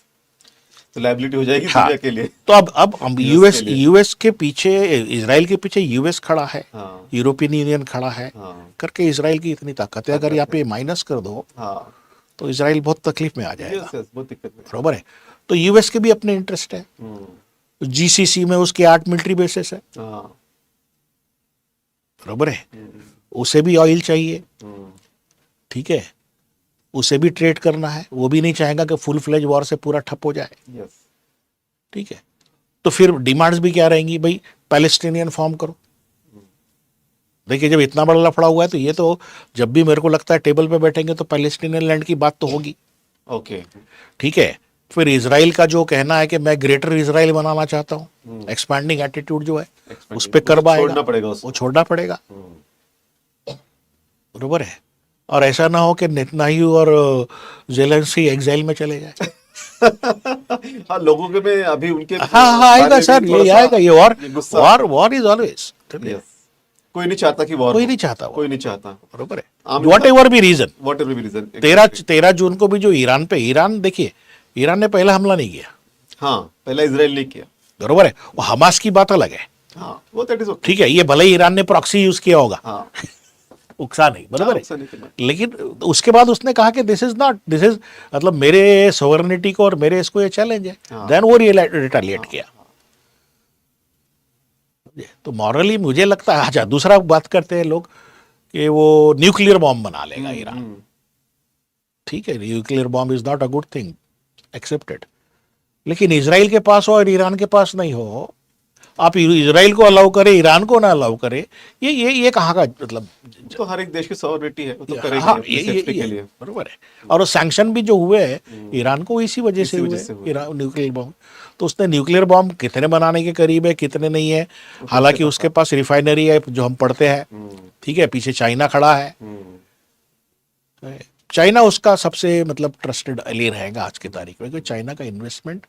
तो लाइबिलिटी हो जाएगी हाँ, दुनिया के लिए। तो अब यूएस यूएस के लिए। यूएस के पीछे, इसराइल के पीछे यूएस खड़ा है, हाँ, यूरोपियन यूनियन खड़ा है, हाँ, करके इसराइल की इतनी ताकत है, अगर ताकत यहाँ है। पे माइनस कर दो हाँ, तो इसराइल बहुत तकलीफ में आ जाएगा, यस, यस, बहुत दिक्कत है। बरोबर है। तो यूएस के भी अपने इंटरेस्ट है, हम्म, जीसीसी में उसके 8 मिलिट्री बेसेस है, हाँ, बरोबर है। उसे भी ऑयल चाहिए, हम्म, ठीक है, उसे भी ट्रेड करना है, वो भी नहीं चाहेगा कि फुल फ्लेज वॉर से पूरा ठप हो जाए, यस, ठीक है। तो फिर डिमांड्स भी क्या रहेंगी भाई, पैलेस्टीनियन फॉर्म करो। देखिए जब इतना बड़ा लफड़ा हुआ है तो ये तो जब भी मेरे को लगता है टेबल पे बैठेंगे तो पैलेस्टीनियन लैंड की बात तो होगी, ओके, ठीक है। फिर इसराइल का जो कहना है कि मैं ग्रेटर इसराइल बनाना चाहता हूँ, एक्सपैंडिंग एटीट्यूड जो है उस पर कर्ब आएगा, छोड़ना पड़ेगा उसको। वो छोड़ना पड़ेगा, हम्म, बरोबर है। और ऐसा ना हो कि नेतन्याहू और जेलेंस्की एग्जाइल में चले जाए। हाँ, लोगों के में अभी उनके हाँ हाँ आएगा बारे में सर, भी ये थोड़ा सा आएगा, ये वॉर, ये गुस्सा। वॉर इज ऑलवेज, यस, कोई नहीं चाहता कि वॉर कोई हो। नहीं चाहता वो, कोई नहीं चाहता, बरोबर है। आम वॉट एवर भी रीजन, वॉट एवर भी रीजन। 13 जून को भी जो ईरान पे, ईरान देखिए, ईरान ने पहला हमला नहीं किया, हाँ, पहला इजराइल ने किया। बरोबर है। वो हमास की बात अलग है, हाँ, वो दैट इज ओके। ठीक है, ये भले ही ईरान ने प्रॉक्सी यूज किया होगा, हाँ, उकसा नहीं, बरोबर हाँ, है। उकसा नहीं करना। लेकिन उसके बाद उसने कहा कि this is not, this is मतलब मेरे सोवरेनिटी को और मेरे इसको ये चैलेंज है, हाँ। देन वो रिटेलिएट किया। तो मॉरली मुझे लगता है, अच्छा दूसरा बात करते हैं लोग कि वो न्यूक्लियर बॉम्ब बना लेगा ईरान, ठीक है, nuclear bomb is not a good thing, accepted. लेकिन इसराइल के पास हो और ईरान के पास नहीं हो, आप इसराइल को अलाउ करे, ईरान को ना अलाउ करे, ये कहाँ का मतलब, तो हर एक देश की सॉवरेनिटी है, वो तो हाँ, करेंगे अपनी ये सेफ्टी के लिए। बरोबर है। और वो सैंक्शन भी जो हुए हैं ईरान को इसी वजह से इसी वजह हुए, से हुए। Iran nuclear bomb. तो उसने न्यूक्लियर बॉम्ब कितने बनाने के करीब है, कितने नहीं है, हालांकि उसके पास रिफाइनरी है जो हम पढ़ते हैं, ठीक है, पीछे चाइना खड़ा है, चाइना उसका सबसे मतलब ट्रस्टेड एली रहेगा आज की तारीख में, क्योंकि चाइना का इन्वेस्टमेंट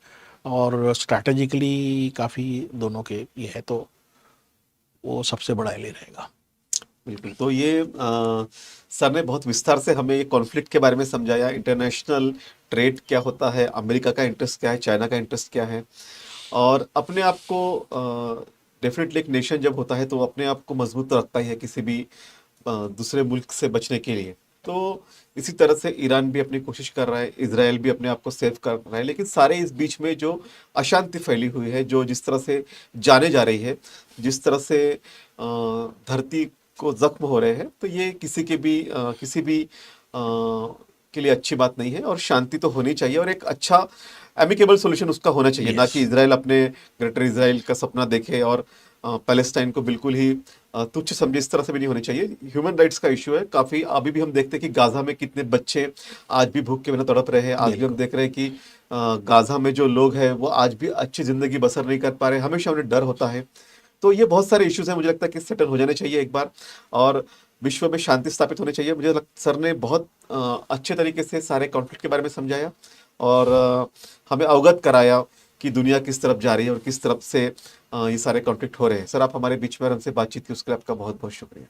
और स्ट्रैटेजिकली काफ़ी दोनों के ये है, तो वो सबसे बड़ा एली रहेगा। बिल्कुल। तो ये सर ने बहुत विस्तार से हमें ये कॉन्फ्लिक्ट के बारे में समझाया, इंटरनेशनल ट्रेड क्या होता है, अमेरिका का इंटरेस्ट क्या है, चाइना का इंटरेस्ट क्या है, और अपने आप को डेफिनेटली एक नेशन जब होता है तो अपने आप को मजबूत तो रखता ही है किसी भी दूसरे मुल्क से बचने के लिए। तो इसी तरह से ईरान भी अपनी कोशिश कर रहा है, इजराइल भी अपने आप को सेव कर रहा है, लेकिन सारे इस बीच में जो अशांति फैली हुई है, जो जिस तरह से जाने जा रही है, जिस तरह से धरती को जख्म हो रहे हैं, तो ये किसी भी के लिए अच्छी बात नहीं है, और शांति तो होनी चाहिए, और एक अच्छा एमिकेबल सॉल्यूशन उसका होना चाहिए, ना कि इजराइल अपने ग्रेटर इजराइल का सपना देखे और पैलेस्टाइन को बिल्कुल ही तुच्छ समझे, इस तरह से भी नहीं होनी चाहिए। ह्यूमन राइट्स का इश्यू है काफी। अभी भी हम देखते हैं कि गाजा में कितने बच्चे आज भी भूख के बिना तड़प रहे हैं। आज भी हम देख रहे हैं कि गाजा में जो लोग हैं वो आज भी अच्छी जिंदगी बसर नहीं कर पा रहे, हमेशा उन्हें डर होता है। तो ये बहुत सारे इश्यूज हैं, मुझे लगता है कि सेटल हो जाने चाहिए एक बार, और विश्व में शांति स्थापित होनी चाहिए। सर ने बहुत अच्छे तरीके से सारे कॉन्फ्लिक्ट के बारे में समझाया और हमें अवगत कराया कि दुनिया किस तरफ जा रही है और किस तरफ से ये सारे कॉन्फ्लिक्ट हो रहे हैं। सर, आप हमारे बीच में हमसे बातचीत की, उसके लिए आपका बहुत बहुत शुक्रिया।